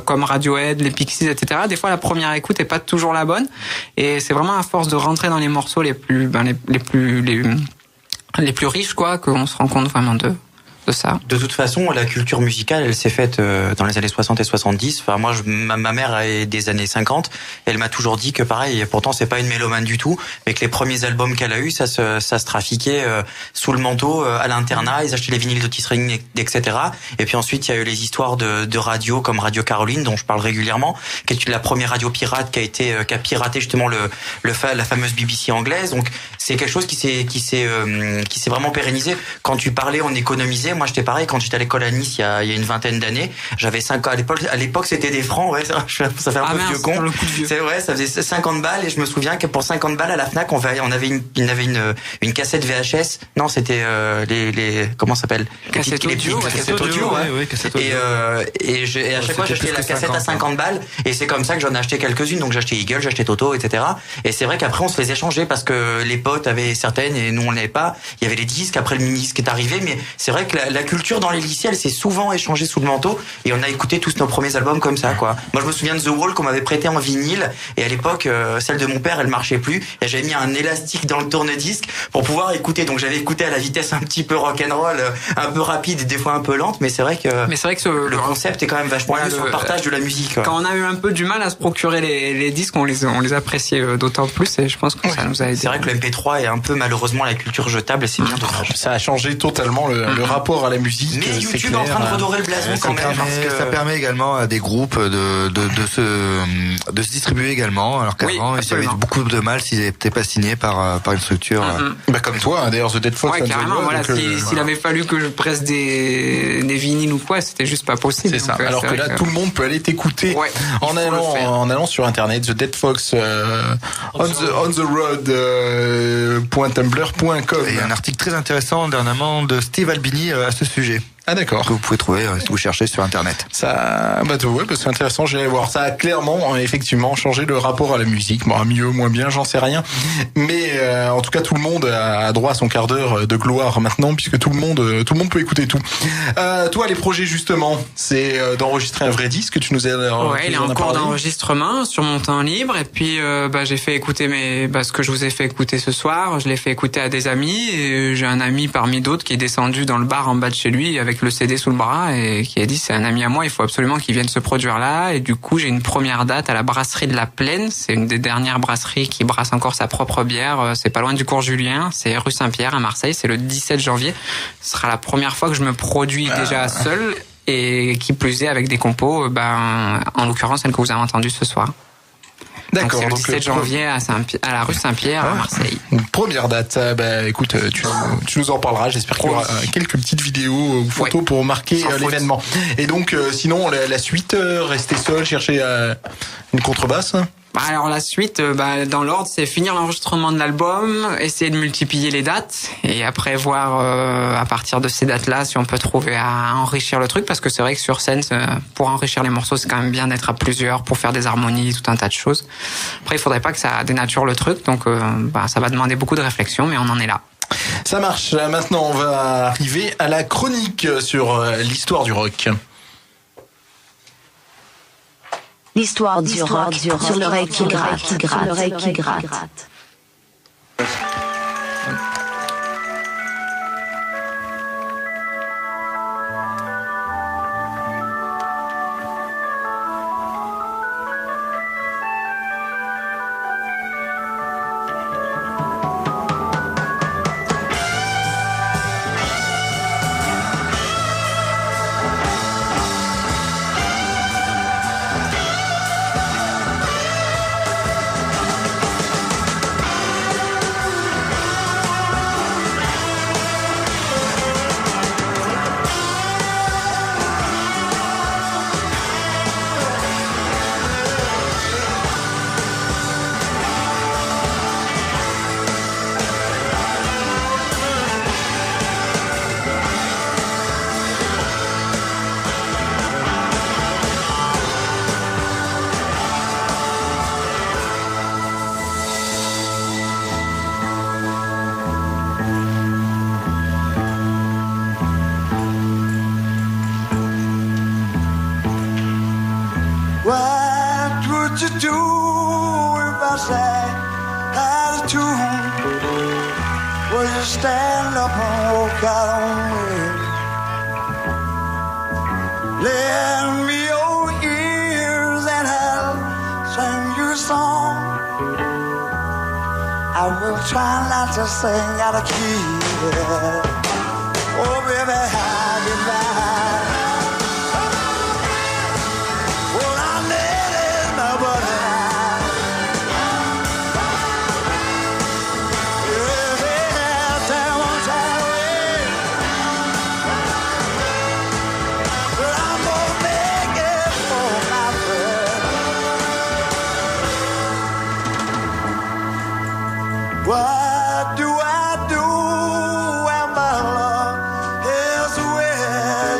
Speaker 4: comme Radiohead, les Pixies, etc. Des fois la première écoute est pas toujours la bonne. Et c'est vraiment à force de rentrer dans les morceaux les plus riches, quoi, qu'on se rend compte vraiment de ça.
Speaker 9: De toute façon, la culture musicale, elle s'est faite dans les années 60 et 70. Enfin, moi, ma mère est des années 50. Elle m'a toujours dit que pareil, pourtant c'est pas une mélomane du tout, mais que les premiers albums qu'elle a eus, ça se trafiquait sous le manteau à l'internat. Ils achetaient les vinyles d'Otis Redding, etc. Et puis ensuite, il y a eu les histoires de radio comme Radio Caroline, dont je parle régulièrement, qui est la première radio pirate qui a piraté justement la fameuse BBC anglaise. Donc c'est quelque chose qui s'est vraiment pérennisé. Quand tu parlais, on économisait. Moi, j'étais pareil quand j'étais à l'école à Nice il y a une vingtaine d'années. J'avais 5 ans à l'époque, c'était des francs. Ouais, ça fait un peu vieux con. C'est vrai, ça faisait 50 balles et je me souviens que pour 50 balles à la Fnac, on avait une cassette VHS. Non, c'était les comment ça s'appelle?
Speaker 4: Cassette audio.
Speaker 2: Ouais, cassette audio.
Speaker 9: Et à chaque fois, j'achetais la cassette à 50 balles et c'est comme ça que j'en ai acheté quelques-unes. Donc j'ai acheté Eagle, j'ai acheté Toto, etc. Et c'est vrai qu'après on se les échangeait parce que les potes avaient certaines et nous on l'avait pas. Il y avait les disques. Après le mini-disque est arrivé, mais c'est vrai que la culture dans les lycées, elle s'est souvent échangée sous le manteau et on a écouté tous nos premiers albums comme ça, quoi. Moi, je me souviens de The Wall qu'on m'avait prêté en vinyle et à l'époque, celle de mon père, elle marchait plus et j'avais mis un élastique dans le tourne-disque pour pouvoir écouter. Donc j'avais écouté à la vitesse un petit peu rock'n'roll, un peu rapide et des fois un peu lente, mais c'est vrai que le concept est quand même vachement mieux sur le partage de la musique, quoi.
Speaker 4: Quand on a eu un peu du mal à se procurer les disques, on les appréciait d'autant plus et je pense que ça nous a aidé.
Speaker 9: C'est vrai que le MP3 est un peu malheureusement la culture jetable et c'est bien dommage.
Speaker 3: Ça a changé totalement le rapport à la musique.
Speaker 9: Mais
Speaker 3: c'est
Speaker 9: YouTube est en
Speaker 3: clair.
Speaker 9: train de redorer le blason quand même.
Speaker 2: Ça permet également à des groupes de se distribuer également, alors qu'avant ils avaient beaucoup de mal s'ils n'étaient pas signés par une structure.
Speaker 3: Comme toi, d'ailleurs, The Dead Fox.
Speaker 4: Ouais, carrément. Voilà, s'il avait fallu que je presse des vinyles ou quoi, c'était juste pas possible.
Speaker 3: C'est ça. Alors que là, tout le monde peut aller t'écouter en allant sur internet, The Dead Fox, on the road.tumblr.com.
Speaker 2: Il y a un article très intéressant dernièrement de Steve Albini à ce sujet.
Speaker 3: Ah d'accord.
Speaker 2: Que vous pouvez trouver si vous cherchez sur internet.
Speaker 3: Ça, c'est intéressant, j'irai voir. Ça a clairement, effectivement, changé le rapport à la musique. Bon, mieux, moins bien, j'en sais rien. Mais en tout cas, tout le monde a droit à son quart d'heure de gloire maintenant, puisque tout le monde peut écouter tout. Toi, les projets justement, c'est d'enregistrer un vrai disque. Tu nous as.
Speaker 4: Ouais, il est en cours d'enregistrement sur mon temps libre. Et puis, j'ai fait écouter ce que je vous ai fait écouter ce soir. Je l'ai fait écouter à des amis. Et j'ai un ami parmi d'autres qui est descendu dans le bar en bas de chez lui avec le CD sous le bras et qui a dit c'est un ami à moi, il faut absolument qu'il vienne se produire là. Et du coup, j'ai une première date à la brasserie de la Plaine. C'est une des dernières brasseries qui brasse encore sa propre bière. C'est pas loin du cours Julien. C'est rue Saint-Pierre à Marseille. C'est le 17 janvier. Ce sera la première fois que je me produis déjà seul et qui plus est avec des compos, en l'occurrence celle que vous avez entendue ce soir.
Speaker 3: D'accord.
Speaker 4: Donc c'est le 17 janvier à la rue Saint-Pierre à Marseille.
Speaker 3: Une première date. Écoute, tu nous en parleras. J'espère qu'il y aura quelques petites vidéos ou photos pour marquer l'événement. Et donc, sinon, la suite, rester seul, chercher une contrebasse.
Speaker 4: Alors la suite, dans l'ordre, c'est finir l'enregistrement de l'album, essayer de multiplier les dates et après voir à partir de ces dates-là si on peut trouver à enrichir le truc, parce que c'est vrai que sur scène, pour enrichir les morceaux, c'est quand même bien d'être à plusieurs pour faire des harmonies, tout un tas de choses. Après, il faudrait pas que ça dénature le truc, donc ça va demander beaucoup de réflexion, mais on en est là.
Speaker 3: Ça marche. Maintenant, on va arriver à la chronique sur l'histoire du rock.
Speaker 5: L'histoire du rock sur l'oreille qui gratte, l'oreille qui gratte.
Speaker 6: What would you do if I sang out of tune? Will you stand up and walk out on me? Lend me your ears and I'll sing you a song. I will try not to sing out of key. Oh baby, how you lie? What do I do when my love is away?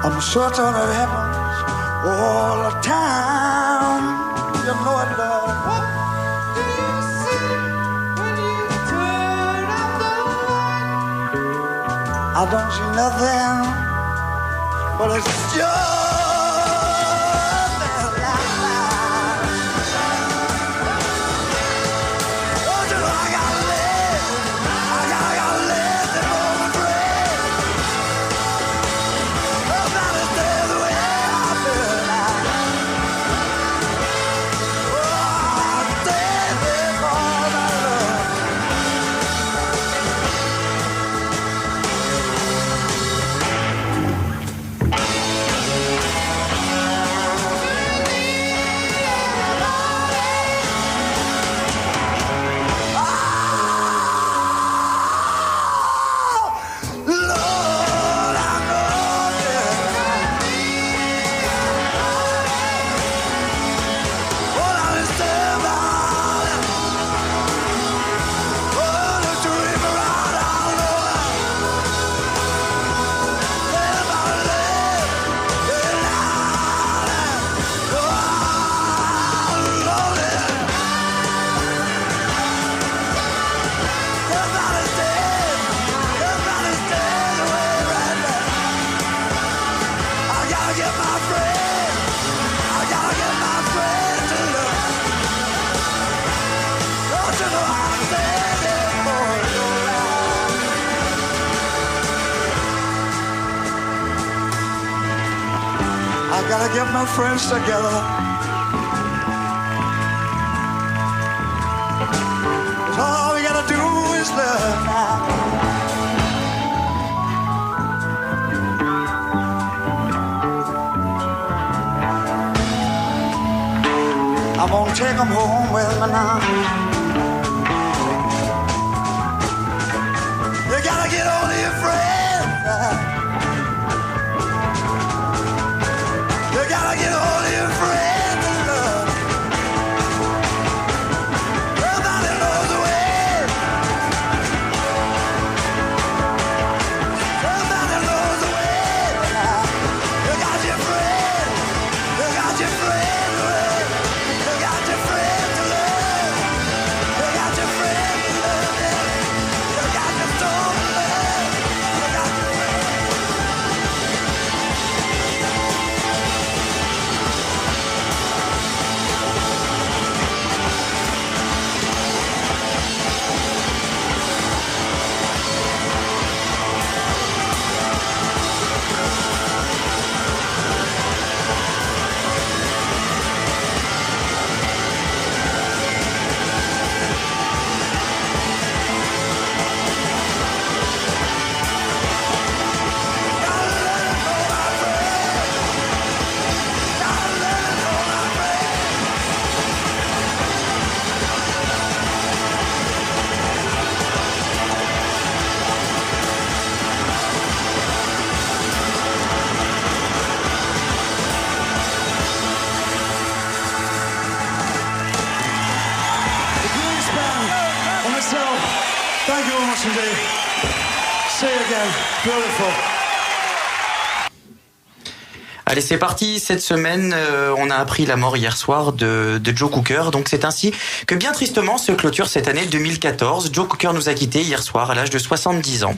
Speaker 6: I'm certain it happens all the time. You know it, love. What do you see when you turn up the light? I don't see nothing, but it's just that light. Don't you know I gotta live? I gotta live the moment break. Nobody stays the way I feel now. Oh, I stay there for my love. Lord, I know, yeah. All I understand about it. Oh, the dream around our Lord. Live our life, live loud. Oh, lonely. Everybody's dead. Everybody's dead away right now. I gotta get my friend. I gotta get my friend to love. Don't you know I'm begging for your love? I gotta get my friends together. 'Cause all we gotta do is love now. I'm gonna take them home with me now. You gotta get on to your friends. You gotta get on to your friends and love. Everybody knows the way. Everybody knows the way now. You got your friend. You got your friend to love. You got your friend to love. You got your friend to love. You got your soul to love. You got your Thank you very much indeed. See you again. Beautiful.
Speaker 9: Allez, c'est parti. Cette semaine, on a appris la mort hier soir de Joe Cocker. Donc c'est ainsi que bien tristement se clôture cette année 2014. Joe Cocker nous a quittés hier soir à l'âge de 70 ans.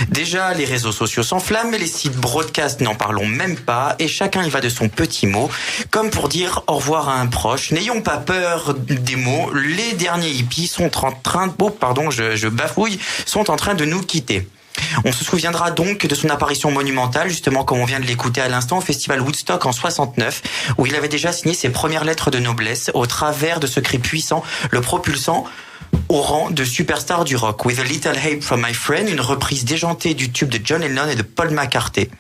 Speaker 9: Déjà, les réseaux sociaux s'enflamment, mais les sites broadcast n'en parlons même pas, et chacun y va de son petit mot, comme pour dire au revoir à un proche. N'ayons pas peur des mots. Les derniers hippies sont en train je bafouille, sont en train de nous quitter. On se souviendra donc de son apparition monumentale, justement comme on vient de l'écouter à l'instant, au festival Woodstock en 69, où il avait déjà signé ses premières lettres de noblesse au travers de ce cri puissant, le propulsant au rang de superstar du rock. With a Little Help from My Friend, une reprise déjantée du tube de John Lennon et de Paul McCartney.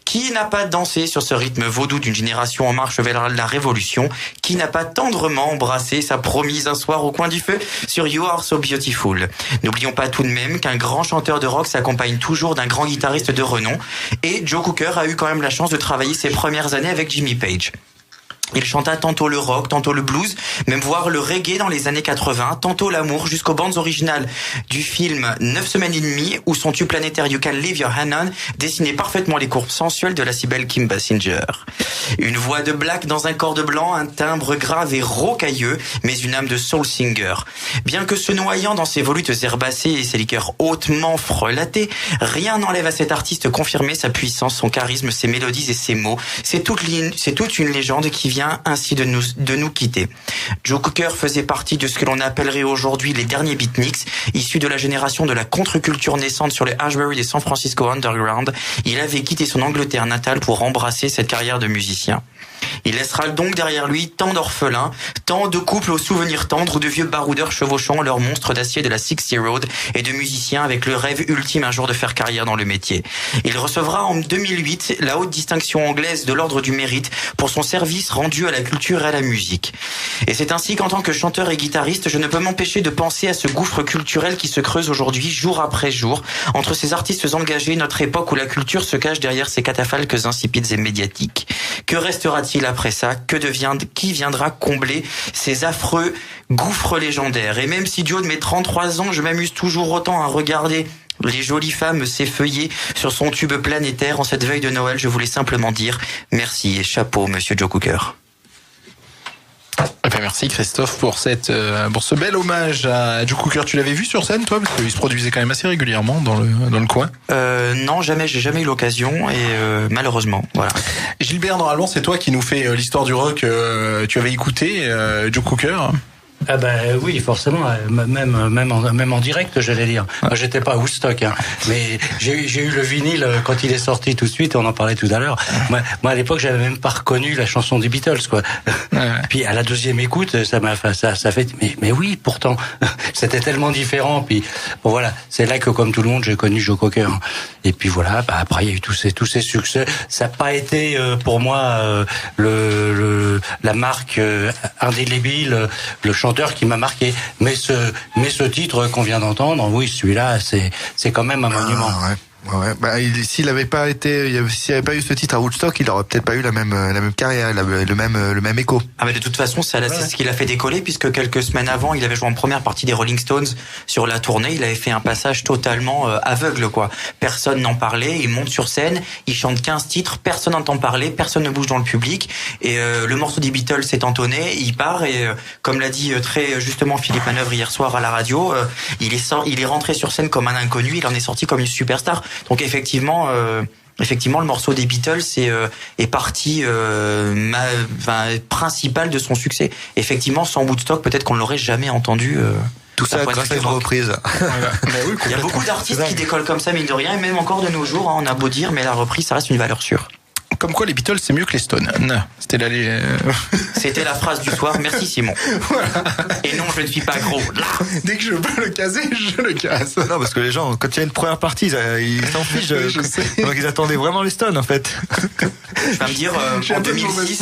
Speaker 9: Qui n'a pas dansé sur ce rythme vaudou d'une génération en marche vers la révolution? Qui n'a pas tendrement embrassé sa promise un soir au coin du feu sur You Are So Beautiful? N'oublions pas tout de même qu'un grand chanteur de rock s'accompagne toujours d'un grand guitariste de renom, et Joe Cocker a eu quand même la chance de travailler ses premières années avec Jimmy Page. Il chanta tantôt le rock, tantôt le blues, même voire le reggae dans les années 80, tantôt l'amour, jusqu'aux bandes originales du film 9 semaines et demie, où son tube planétaire You Can Leave Your Hand On dessinait parfaitement les courbes sensuelles de la si belle Kim Basinger. Une voix de black dans un corps de blanc, un timbre grave et rocailleux, mais une âme de soul singer. Bien que se noyant dans ses volutes herbacées et ses liqueurs hautement frelatées, rien n'enlève à cet artiste confirmer sa puissance, son charisme, ses mélodies et ses mots. C'est toute une légende qui vient ainsi de nous quitter. Joe Cocker faisait partie de ce que l'on appellerait aujourd'hui les derniers beatniks, issus de la génération de la contre-culture naissante sur les Ashbury des San Francisco Underground. Il avait quitté son Angleterre natale pour embrasser cette carrière de musicien. Il laissera donc derrière lui tant d'orphelins, tant de couples aux souvenirs tendres ou de vieux baroudeurs chevauchant leurs monstres d'acier de la 60 Road et de musiciens avec le rêve ultime un jour de faire carrière dans le métier. Il recevra en 2008 la haute distinction anglaise de l'ordre du mérite pour son service rendu à la culture et à la musique. Et c'est ainsi qu'en tant que chanteur et guitariste, je ne peux m'empêcher de penser à ce gouffre culturel qui se creuse aujourd'hui, jour après jour, entre ces artistes engagés, notre époque où la culture se cache derrière ces catafalques insipides et médiatiques. Que restera-t-il après ça? Qui viendra combler ces affreux gouffres légendaires? Et même si du haut de mes 33 ans, je m'amuse toujours autant à regarder les jolies femmes s'effeuiller sur son tube planétaire en cette veille de Noël, je voulais simplement dire merci et chapeau, monsieur Joe Cocker.
Speaker 3: Eh bien, merci Christophe pour ce bel hommage à Joe Cocker. Tu l'avais vu sur scène, toi, parce qu'il se produisait quand même assez régulièrement dans le coin.
Speaker 9: Non, jamais, j'ai jamais eu l'occasion, et malheureusement, voilà.
Speaker 3: Gilbert, normalement, c'est toi qui nous fais l'histoire du rock. Tu avais écouté Joe Cocker?
Speaker 1: Ah ben oui, forcément, même en direct, j'allais dire. Moi, j'étais pas à Woodstock, hein, mais j'ai eu le vinyle quand il est sorti tout de suite. On en parlait tout à l'heure. Moi à l'époque, j'avais même pas reconnu la chanson des Beatles, quoi. Ouais. Puis à la deuxième écoute, ça fait. Mais oui, pourtant, c'était tellement différent. Puis bon voilà, c'est là que comme tout le monde, j'ai connu Joe Cocker. Et puis voilà, après il y a eu tous ces succès. Ça n'a pas été pour moi la marque indélébile, le chanteur qui m'a marqué, mais ce titre qu'on vient d'entendre, oui, celui-là, c'est quand même un monument.
Speaker 2: Ouais. Ouais, bah, s'il avait pas eu ce titre à Woodstock, il aurait peut-être pas eu la même carrière, le même écho.
Speaker 9: Ah mais de toute façon, c'est ce qui l'a fait décoller, puisque quelques semaines avant, il avait joué en première partie des Rolling Stones sur la tournée. Il avait fait un passage totalement aveugle, quoi. Personne n'en parlait. Il monte sur scène, il chante 15 titres, personne n'entend parler, personne ne bouge dans le public. Et le morceau des Beatles s'est entonné, il part et comme l'a dit très justement Philippe Manœuvre hier soir à la radio, il est rentré sur scène comme un inconnu. Il en est sorti comme une superstar. Donc effectivement, le morceau des Beatles est partie principale de son succès. Effectivement, sans Woodstock, peut-être qu'on ne l'aurait jamais entendu.
Speaker 2: Tout ça grâce à une reprise.
Speaker 3: Oui,
Speaker 9: il y a beaucoup d'artistes qui décollent comme ça, mine de rien, et même encore de nos jours, on a beau dire, mais la reprise, ça reste une valeur sûre.
Speaker 3: Comme quoi les Beatles c'est mieux que les Stones.
Speaker 9: C'était la phrase du soir. Merci Simon. Voilà. Et non, je ne suis pas gros.
Speaker 3: Dès que je peux le caser, je le casse.
Speaker 2: Non, parce que les gens, quand il y a une première partie, ils s'en fichent. Donc ils attendaient vraiment les Stones en fait.
Speaker 9: Je vais me dire en 2006.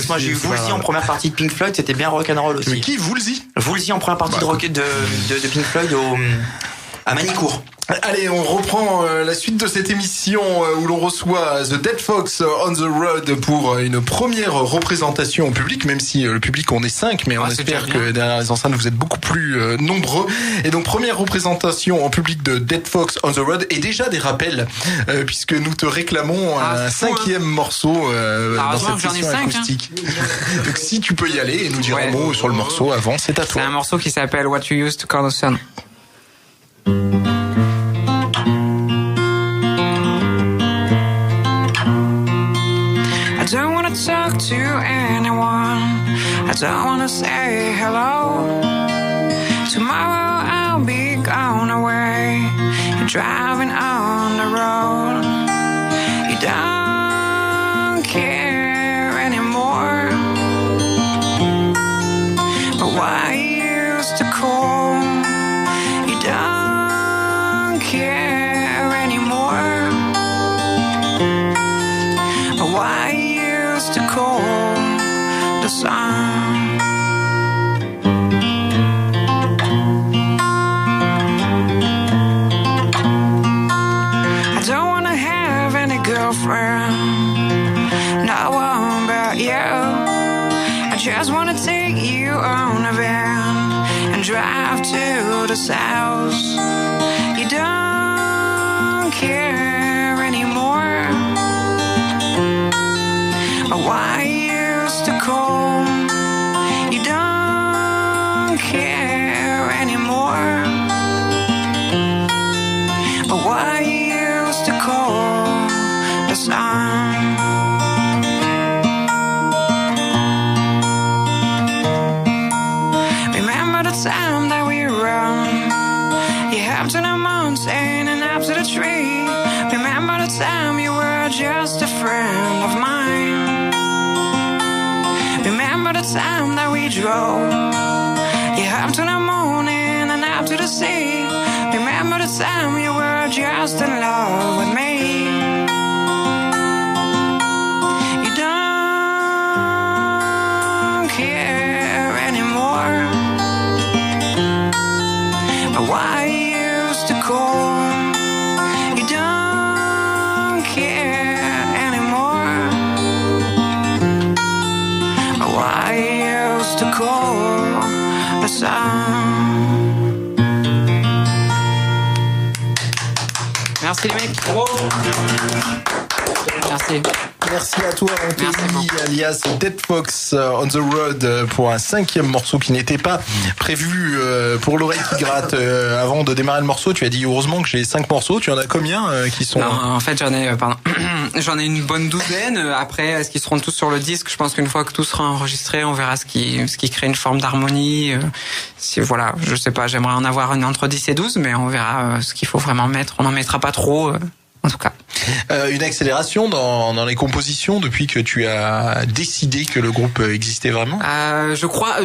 Speaker 9: Moi j'ai eu Woolsey en première partie de Pink Floyd, c'était bien rock'n'roll aussi.
Speaker 3: Mais qui Woolsey?
Speaker 9: Woolsey en première partie de Pink Floyd À Manicourt.
Speaker 3: Allez, on reprend la suite de cette émission où l'on reçoit The Dead Fox on the Road pour une première représentation au public, même si le public on est 5, mais on espère que derrière les enceintes vous êtes beaucoup plus nombreux. Et donc première représentation en public de Dead Fox on the Road et déjà des rappels puisque nous te réclamons un 5e morceau dans cette session acoustique. Donc si tu peux y aller et nous dire un mot sur le morceau avant, c'est à toi.
Speaker 4: C'est un morceau qui s'appelle What You Used to Call the Sun.
Speaker 8: I don't wanna talk to anyone. I don't wanna say hello. Tomorrow I'll be gone away. You're driving on the road. You don't care anymore. But why you used to call? You don't care anymore. But why you used to call the sun? I don't wanna have any girlfriend, no one but you. I just wanna take you on a van and drive to the south. You don't care anymore. But why you used to call? You don't care anymore. But why you used to call the sun? Remember the time that we run? You have to the mountain and up to the tree. Remember the time you were just a friend of mine. Remember the time that we drove? You up to the morning and up to the sea. Remember the time you were just in love with me. You don't care anymore. But why you used to call? You don't care anymore. But why you used to call the sun?
Speaker 4: Merci les mecs. Merci.
Speaker 3: Merci à toi Anthony alias Dead Fox on the Road pour un 5e morceau qui n'était pas prévu pour l'oreille qui gratte avant de démarrer le morceau. Tu as dit heureusement que j'ai 5 morceaux. Tu en as combien qui sont...
Speaker 4: Non, en fait j'en ai une bonne douzaine. Après, est-ce qu'ils seront tous sur le disque? Je pense qu'une fois que tout sera enregistré, on verra ce qui crée une forme d'harmonie. Voilà, je sais pas, j'aimerais en avoir entre 10 et 12, mais on verra ce qu'il faut vraiment mettre. On n'en mettra pas trop. En tout cas.
Speaker 3: Une accélération dans les compositions depuis que tu as décidé que le groupe existait vraiment?
Speaker 4: Je crois,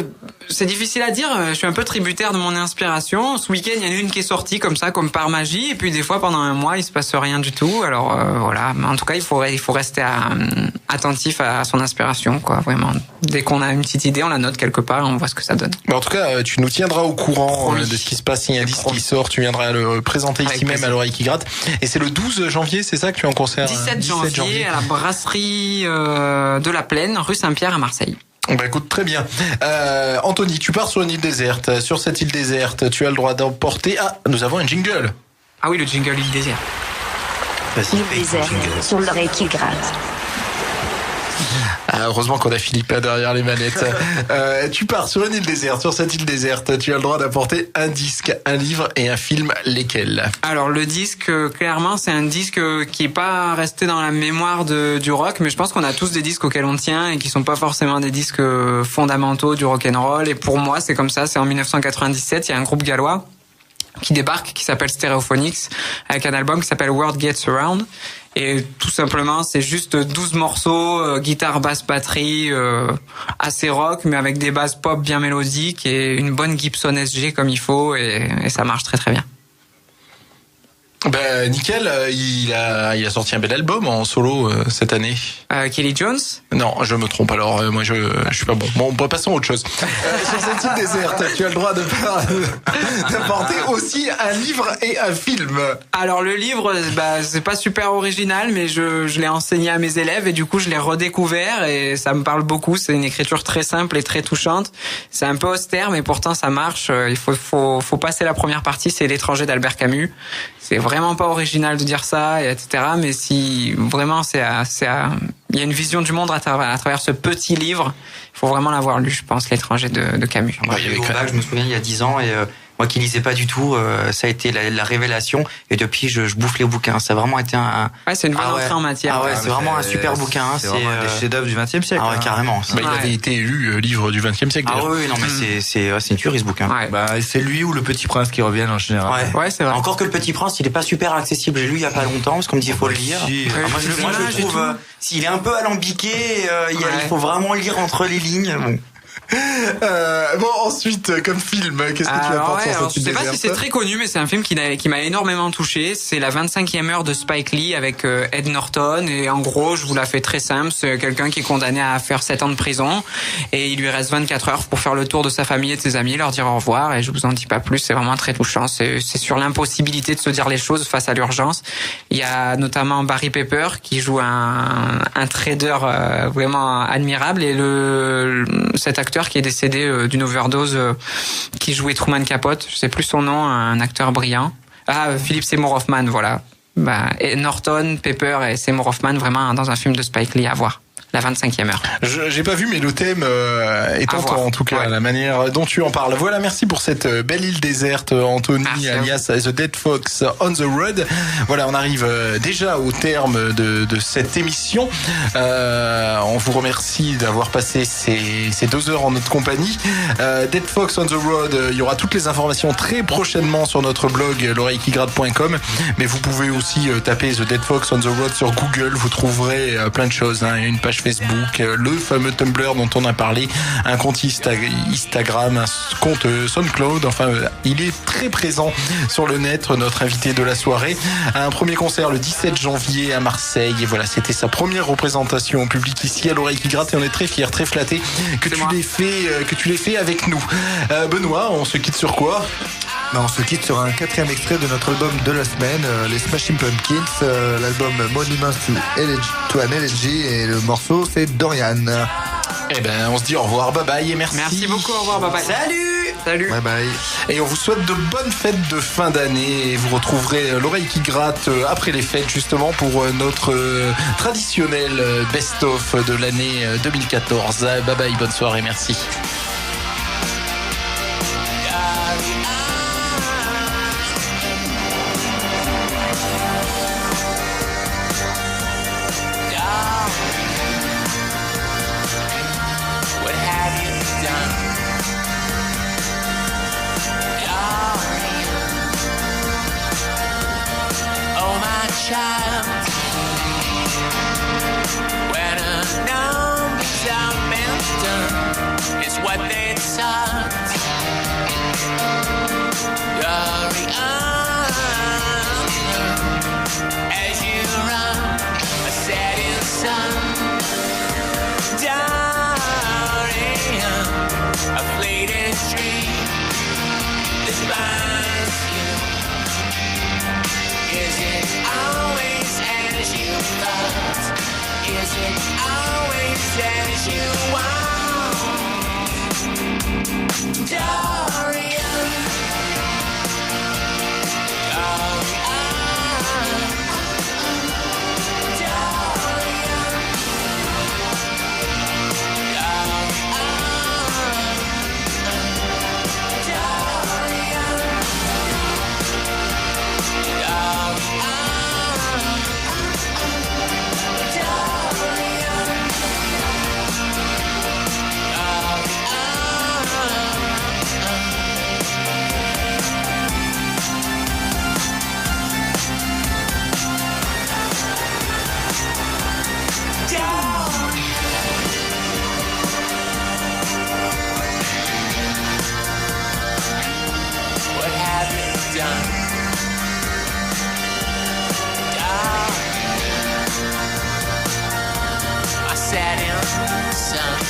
Speaker 4: c'est difficile à dire. Je suis un peu tributaire de mon inspiration. Ce week-end, il y en a une qui est sortie comme ça, comme par magie, et puis des fois pendant un mois, il se passe rien du tout. Alors voilà. Mais en tout cas, il faut rester attentif à son inspiration, quoi. Vraiment. Dès qu'on a une petite idée, on la note quelque part, et on voit ce que ça donne.
Speaker 3: Mais en tout cas, tu nous tiendras au courant de ce qui se passe. S'il y a un disque qui sort, tu viendras le présenter ici même à l'oreille qui gratte. Et c'est le 12 janvier, c'est ça que tu es en concert?
Speaker 4: 17 janvier à la brasserie de la Plaine, rue Saint-Pierre à Marseille.
Speaker 3: Bah écoute, très bien. Anthony, tu pars sur une île déserte. Sur cette île déserte, tu as le droit d'emporter... Ah, nous avons un jingle.
Speaker 4: Ah oui, le jingle île déserte.
Speaker 5: Île déserte, sur l'oreille qui gratte.
Speaker 3: Ah, heureusement qu'on a Philippe derrière les manettes. Tu pars sur une île déserte. Sur cette île déserte, tu as le droit d'apporter un disque, un livre et un film. Lesquels?
Speaker 4: Alors le disque, clairement, c'est un disque qui est pas resté dans la mémoire du rock, mais je pense qu'on a tous des disques auxquels on tient et qui sont pas forcément des disques fondamentaux du rock'n'roll. Et pour moi, c'est comme ça. C'est en 1997, il y a un groupe gallois qui débarque, qui s'appelle Stereophonics, avec un album qui s'appelle World Gets Around. Et tout simplement, c'est juste 12 morceaux, guitare, basse, batterie, assez rock, mais avec des basses pop bien mélodiques et une bonne Gibson SG comme il faut, et ça marche très très bien.
Speaker 3: Ben nickel, il a sorti un bel album en solo cette année.
Speaker 4: Kelly Jones.
Speaker 3: Non, je me trompe alors. Moi, je suis pas bon. Bon, passons à autre chose. Sur cette île déserte, tu as le droit d'apporter aussi un livre et un film.
Speaker 4: Alors le livre, c'est pas super original, mais je l'ai enseigné à mes élèves et du coup je l'ai redécouvert et ça me parle beaucoup. C'est une écriture très simple et très touchante. C'est un peu austère, mais pourtant ça marche. Il faut passer la première partie. C'est L'étranger d'Albert Camus. C'est vraiment pas original de dire ça, etc. Mais si vraiment il y a une vision du monde à travers ce petit livre. Il faut vraiment l'avoir lu, je pense, L'étranger de Camus.
Speaker 9: Moi, j'ai eu au bac, je me souviens, il y a 10 ans, et moi qui lisais pas du tout, ça a été la révélation. Et depuis, je bouffe les bouquins. Ça a vraiment été un...
Speaker 4: Ouais, c'est une vraie entrée en matière.
Speaker 9: Ah ouais, c'est vraiment un super bouquin.
Speaker 2: C'est vraiment un des chefs-d'œuvre du XXe siècle.
Speaker 9: Ah ouais, carrément.
Speaker 3: Il avait été élu livre du XXe siècle.
Speaker 9: Ah oui, non, mais c'est une tuerie, ce bouquin.
Speaker 4: Ouais.
Speaker 2: Bah, c'est lui ou Le Petit Prince qui reviennent en général.
Speaker 4: Ouais, c'est vrai.
Speaker 9: Encore que Le Petit Prince, il est pas super accessible. J'ai lu il y a pas longtemps, parce qu'on me dit il faut le lire.
Speaker 2: Si.
Speaker 9: Moi, je trouve, s'il est un peu alambiqué, il faut vraiment lire entre les lignes. Bon.
Speaker 3: Bon, ensuite, comme film, qu'est-ce que tu apportes sur cette
Speaker 4: je sais pas si c'est très connu, mais c'est un film qui m'a énormément touché. C'est La 25e heure de Spike Lee avec Ed Norton. Et en gros, je vous la fais très simple. C'est quelqu'un qui est condamné à faire 7 ans de prison. Et il lui reste 24 heures pour faire le tour de sa famille et de ses amis, leur dire au revoir. Et je vous en dis pas plus. C'est vraiment très touchant. C'est sur l'impossibilité de se dire les choses face à l'urgence. Il y a notamment Barry Pepper qui joue un trader vraiment admirable. Et cet acteur qui est décédé d'une overdose, qui jouait Truman Capote, je sais plus son nom, un acteur brillant. Philip Seymour Hoffman, voilà. Et Norton, Pepper et Seymour Hoffman, vraiment dans un film de Spike Lee à voir. La 25e heure.
Speaker 3: J'ai pas vu, mais le thème est tentant, en tout cas, la manière dont tu en parles. Voilà, merci pour cette belle île déserte, Anthony, alias The Dead Fox on the Road. Voilà, on arrive déjà au terme de cette émission. On vous remercie d'avoir passé ces 2 heures en notre compagnie. Dead Fox on the Road, il y aura toutes les informations très prochainement sur notre blog l'oreillequigratte.com, mais vous pouvez aussi taper The Dead Fox on the Road sur Google, vous trouverez plein de choses, hein, une page Facebook, le fameux Tumblr dont on a parlé, un compte Instagram, un compte SoundCloud, enfin il est très présent sur le net, notre invité de la soirée. Un premier concert le 17 janvier à Marseille, et voilà, c'était sa première représentation en public ici à l'Oreille qui gratte, et on est très fiers, très flattés que tu l'aies fait avec nous. Benoît, on se quitte sur quoi?
Speaker 2: On se quitte sur un 4e extrait de notre album de la semaine, les Smashing Pumpkins, l'album Monuments to an Elegy, et le morceau c'est Dorian.
Speaker 3: Eh ben, on se dit au revoir, bye bye et merci.
Speaker 4: Merci beaucoup, au revoir, bye bye. Salut.
Speaker 2: Bye bye.
Speaker 3: Et on vous souhaite de bonnes fêtes de fin d'année, et vous retrouverez l'oreille qui gratte après les fêtes, justement pour notre traditionnel best-of de l'année 2014. Bye bye, bonne soirée, merci.
Speaker 6: Child, when a number's are meant done, it's what
Speaker 10: tiens.